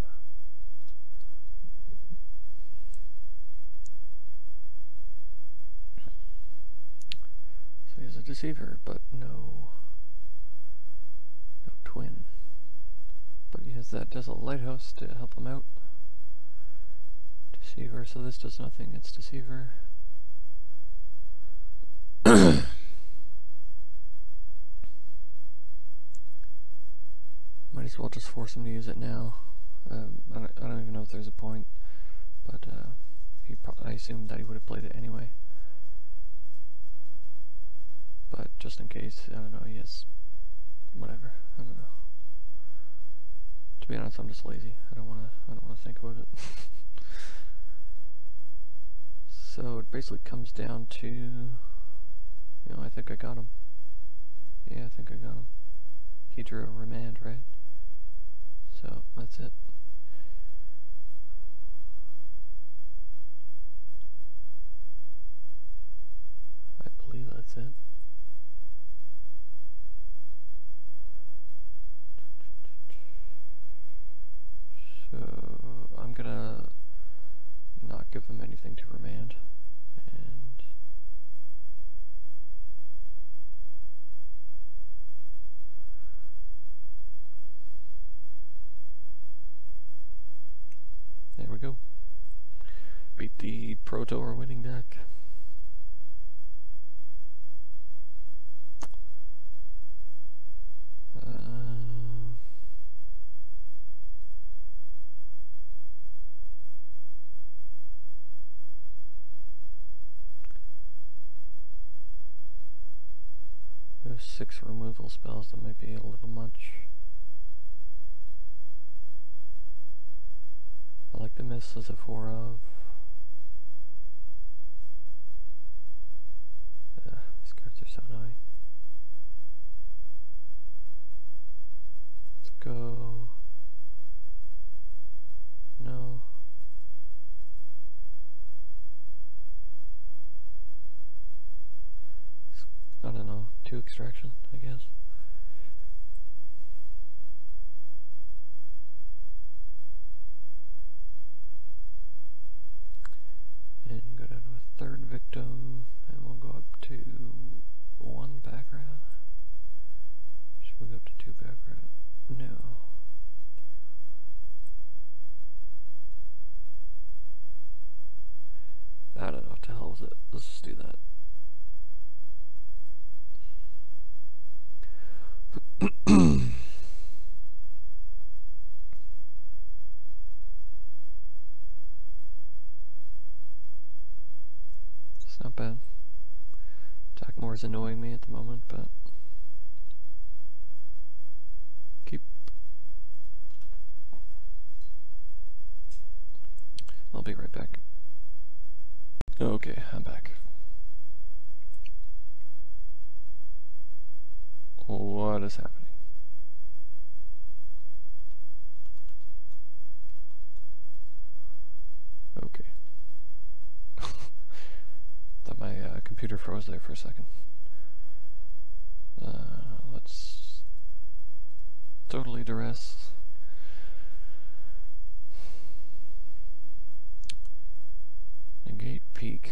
So he has a Deceiver, but no Twin. But he has that Desolate Lighthouse to help him out. Deceiver, so this does nothing, it's Deceiver. Might as well just force him to use it now. I don't even know if there's a point, but I assumed that he would have played it anyway. But just in case, I don't know, yes, whatever, I don't know. To be honest, I'm just lazy. I don't wanna think about it. So it basically comes down to, you know, I think I got him. Yeah, I think I got him. He drew a Remand, right? So that's it. I believe that's it. So I'm gonna not give them anything to Remand, and there we go. Beat the Pro Tour winning deck. There's 6 removal spells, that might be a little much. I like the Miss as a 4 of. These cards are so annoying. Let's go. No. I don't know, 2 extraction, I guess. And go down to a 3rd victim, and we'll go up to 1 background. Should we go up to 2 background? No. I don't know, to hell with it. Let's just do that. It's not bad. Attackmore is annoying me at the moment, but keep. I'll be right back. Okay, I'm back. What is happening? Okay. Thought my computer froze there for a second. Let's totally duress. Negate peak.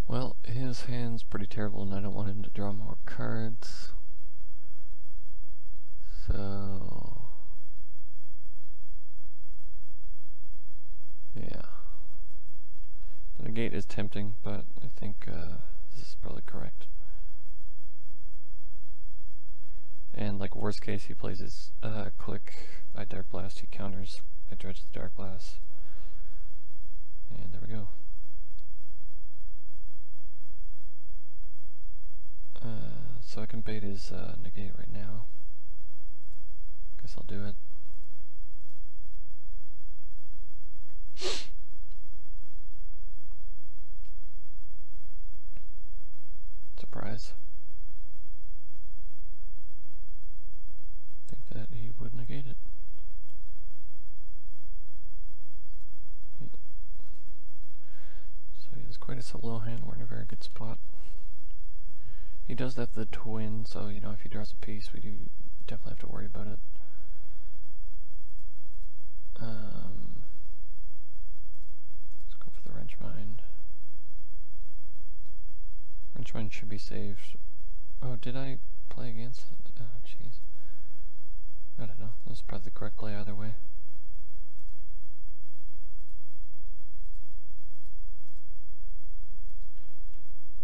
Well, his hand's pretty terrible and I don't want him to draw more cards. So yeah. The negate is tempting, but I think this is probably correct. And like worst case, he plays his click, I Dark Blast, he counters, I dredge the Dark Blast. And there we go. So I can bait his negate right now. Guess I'll do it. Surprise. Think that he would negate it. Yeah. So he has quite a slow hand, we're in a very good spot. He does have the twin, so you know if he draws a piece we do definitely have to worry about it. Let's go for the wrench mine. Wrench mine should be saved. Oh, did I play against it? Oh, jeez. I don't know. That's probably the correct play either way.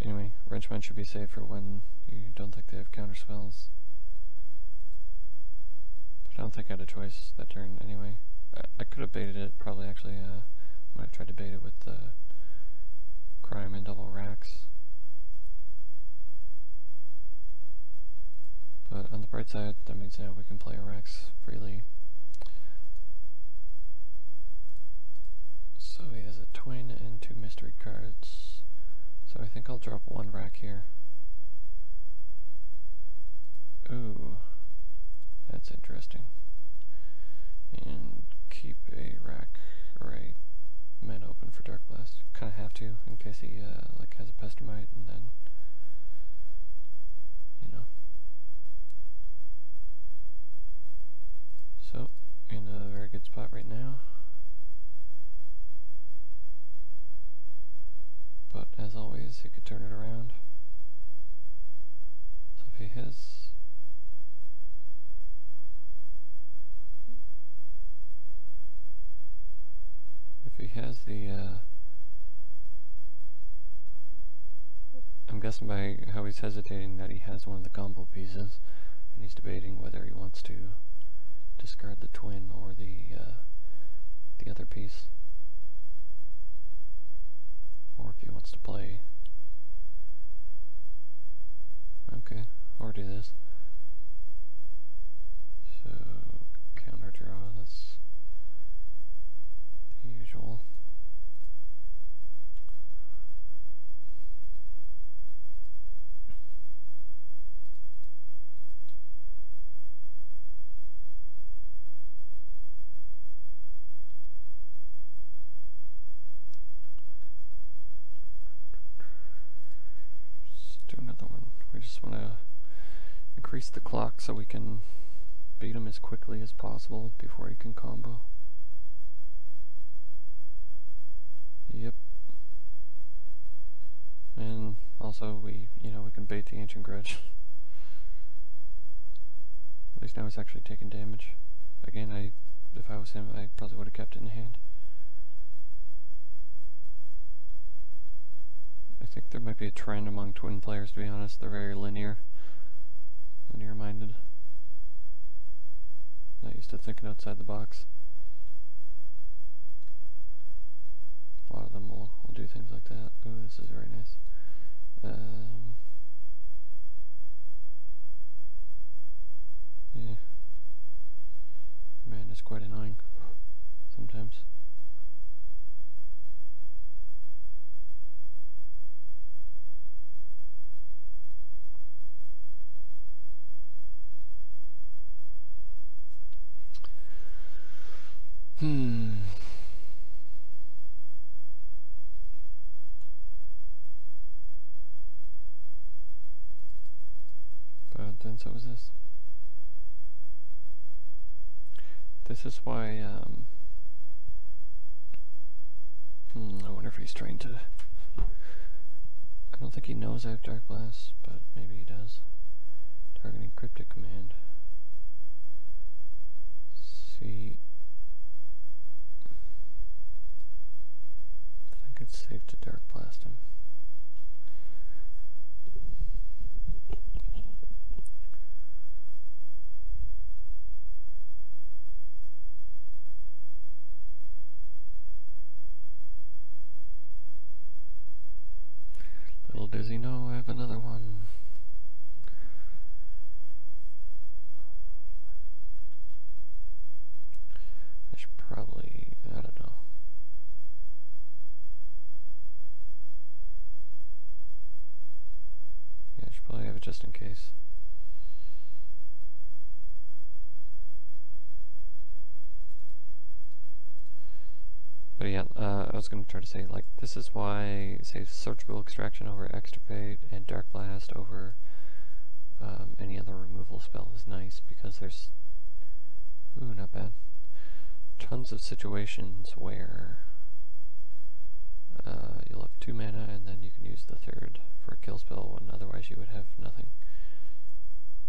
Anyway, wrench mine should be saved for when you don't think they have counter spells. But I don't think I had a choice that turn anyway. I could have baited it, probably actually. I might have tried to bait it with crime and double racks. But on the bright side, that means now we can play our racks freely. So he has a twin and 2 mystery cards. So I think I'll drop 1 rack here. Ooh, that's interesting. And keep a rack or a mana open for Dark Blast. Kind of have to in case he like has a Pestermite, and then you know. So in a very good spot right now. But as always, he could turn it around. So if he has the I'm guessing by how he's hesitating that he has one of the combo pieces, and he's debating whether he wants to discard the twin or the other piece. Or if he wants to play. Okay, or do this. So, counter draw, that's the usual. We just want to increase the clock so we can beat him as quickly as possible before he can combo. Yep. And also we can bait the Ancient Grudge. At least now he's actually taking damage. Again, if I was him, I probably would have kept it in hand. I think there might be a trend among twin players, to be honest. They're very linear-minded. Not used to thinking outside the box. A lot of them will do things like that. Oh, this is very nice. Yeah. Man, it's quite annoying sometimes. But then so was this. This is why, I wonder if he's trying to... I don't think he knows I have Dark Blast, but maybe he does. Targeting Cryptic Command. See... I think it's safe to Dark Blast him. Little does he know I have another one. I should probably, I don't know. Yeah, I should probably have it just in case. But yeah, I was going to try to say, like, this is why, say, Surgical Extraction over Extirpate and Dark Blast over any other removal spell is nice, because there's, ooh, not bad, tons of situations where you'll have 2 mana and then you can use the 3rd for a kill spell when otherwise you would have nothing.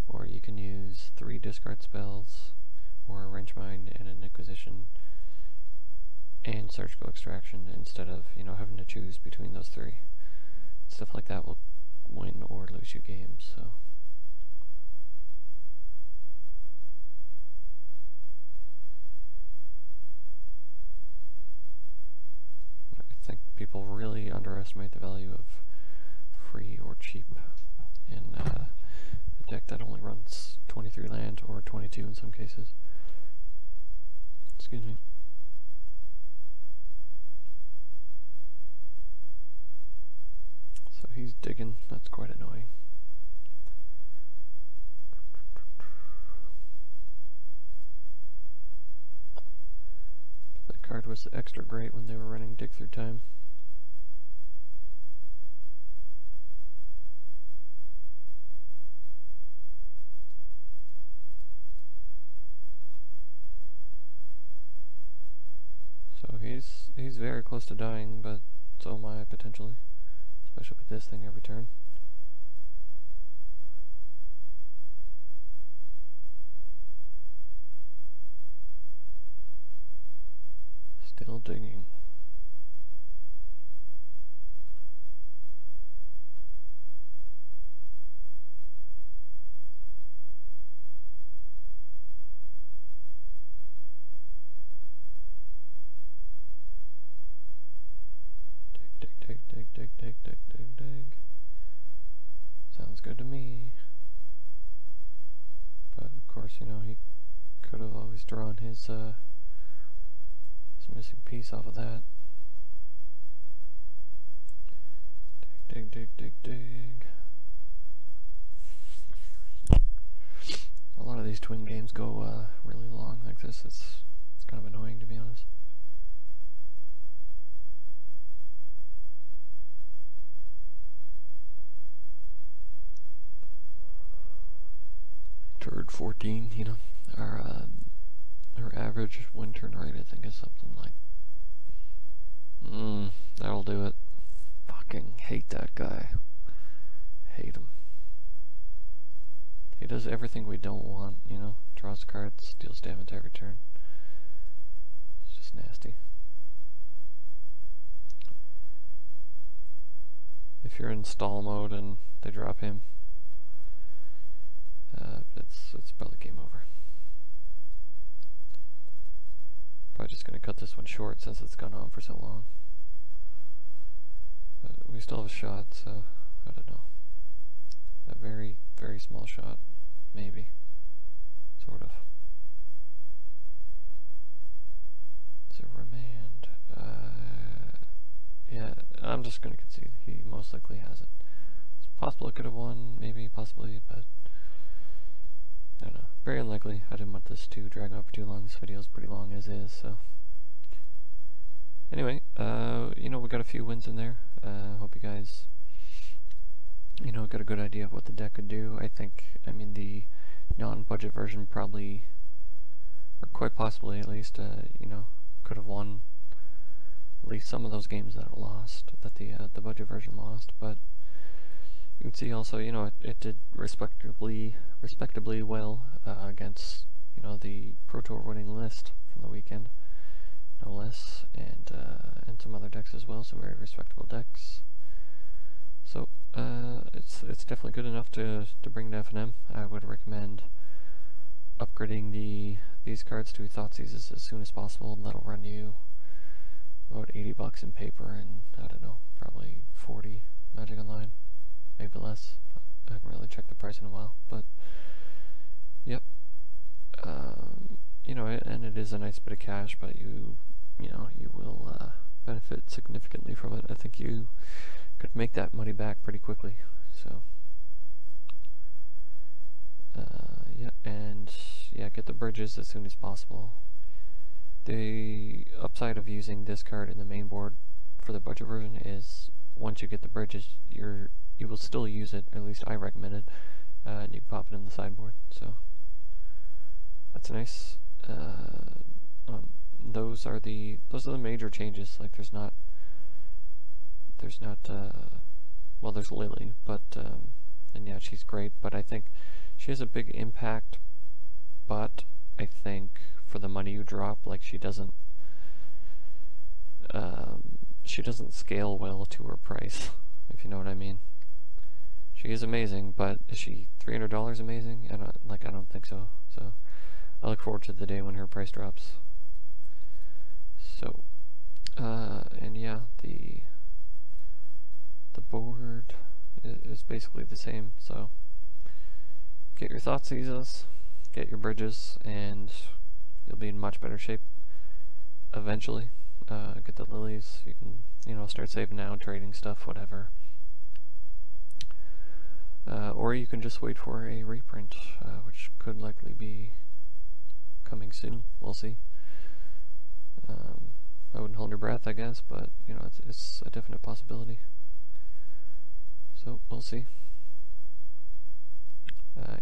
Or you can use 3 discard spells, or a Wrench Mind and an Inquisition, and Surgical Extraction instead of, you know, having to choose between those 3. Stuff like that will win or lose you games, so. I think people really underestimate the value of free or cheap in a deck that only runs 23 land, or 22 in some cases. Excuse me. So he's digging, that's quite annoying. But that card was extra great when they were running Dig Through Time. So he's very close to dying, but so am I potentially. Especially with this thing every turn. Still digging. Dig. Sounds good to me. But of course, you know, he could have always drawn his missing piece off of that. Dig. A lot of these twin games go really long like this. It's kind of annoying, to be honest. Turd 14, you know, our average win turn rate, I think, is something like, that'll do it. Fucking hate that guy. Hate him. He does everything we don't want, you know, draws cards, deals damage every turn. It's just nasty. If you're in stall mode and they drop him, it's probably game over. Probably just going to cut this one short since it's gone on for so long. But we still have a shot, so I don't know. A very, very small shot, maybe. Sort of. So remand. Yeah, I'm just going to concede. He most likely has it. It's possible it could have won, maybe, possibly, but I don't know. Very unlikely. I didn't want this to drag on for too long. This video is pretty long as is, so Anyway, you know, we got a few wins in there. Hope you guys, you know, got a good idea of what the deck could do. I mean, the non-budget version probably, or quite possibly at least, you know, could have won at least some of those games that it lost, that the budget version lost. But you can see also, you know, it did respectably well against, you know, the Pro Tour winning list from the weekend, no less, and some other decks as well. Some very respectable decks. So it's definitely good enough to bring to FNM. I would recommend upgrading these cards to Thoughtseize as soon as possible. That'll run you about $80 in paper and, I don't know, probably 40 Magic Online, maybe less. I haven't really checked the price in a while, but yep. You know, and it is a nice bit of cash, but you know, you will benefit significantly from it. I think you could make that money back pretty quickly. So yeah, and yeah, get the bridges as soon as possible. The upside of using this card in the main board for the budget version is once you get the bridges, you will still use it, or at least I recommend it, and you can pop it in the sideboard. So that's nice. Those are the major changes. Like there's not well, there's Lily, but and yeah, she's great, but I think she has a big impact, but I think for the money you drop, like she doesn't scale well to her price, if you know what I mean. She is amazing, but is she $300 amazing? I don't think so. So I look forward to the day when her price drops. So and yeah, the board is basically the same. So get your Thoughtseizes, get your bridges, and you'll be in much better shape eventually. Get the lilies. You can, you know, start saving now, trading stuff, whatever. Or you can just wait for a reprint, which could likely be coming soon. We'll see. I wouldn't hold your breath, I guess, but you know, it's a definite possibility. So we'll see.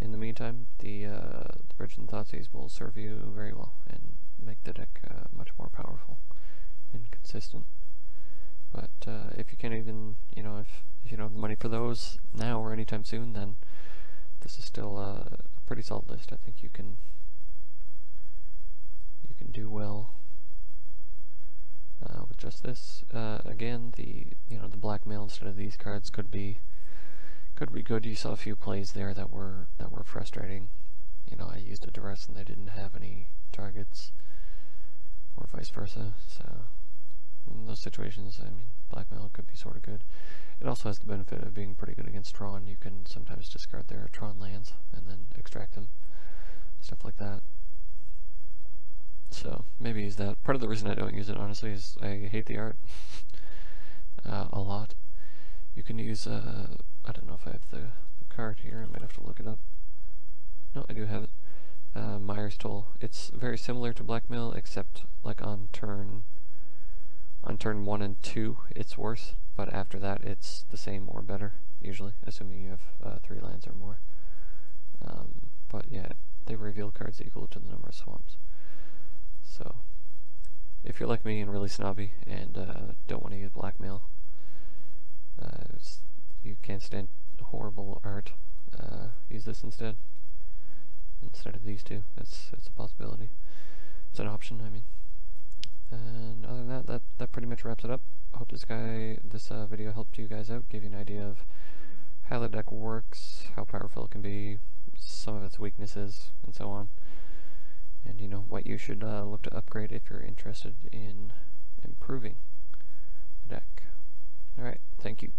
In the meantime, the bridge and Thoughtseize will serve you very well and make the deck much more powerful and consistent. But if you can't even, you know, if you don't have the money for those now or anytime soon, then this is still a pretty solid list. I think you can do well with just this. Again, the blackmail instead of these cards could be good. You saw a few plays there that were frustrating. You know, I used a duress and they didn't have any targets, or vice versa. So in those situations, I mean, blackmail could be sort of good. It also has the benefit of being pretty good against Tron. You can sometimes discard their Tron lands and then extract them, stuff like that. So maybe use that. Part of the reason I don't use it, honestly, is I hate the art a lot. You can use I don't know if I have the card here. I might have to look it up. No, I do have it. Myers Toll. It's very similar to blackmail, except like on turn 1 and 2 it's worse, but after that it's the same or better, usually, assuming you have 3 lands or more. But yeah, they reveal cards equal to the number of swamps. So if you're like me and really snobby and don't want to use blackmail, you can't stand horrible art, use this instead of these two. It's a possibility. It's an option, I mean. And other than that pretty much wraps it up. I hope this video helped you guys out, gave you an idea of how the deck works, how powerful it can be, some of its weaknesses, and so on. And you know, what you should look to upgrade if you're interested in improving the deck. Alright, thank you.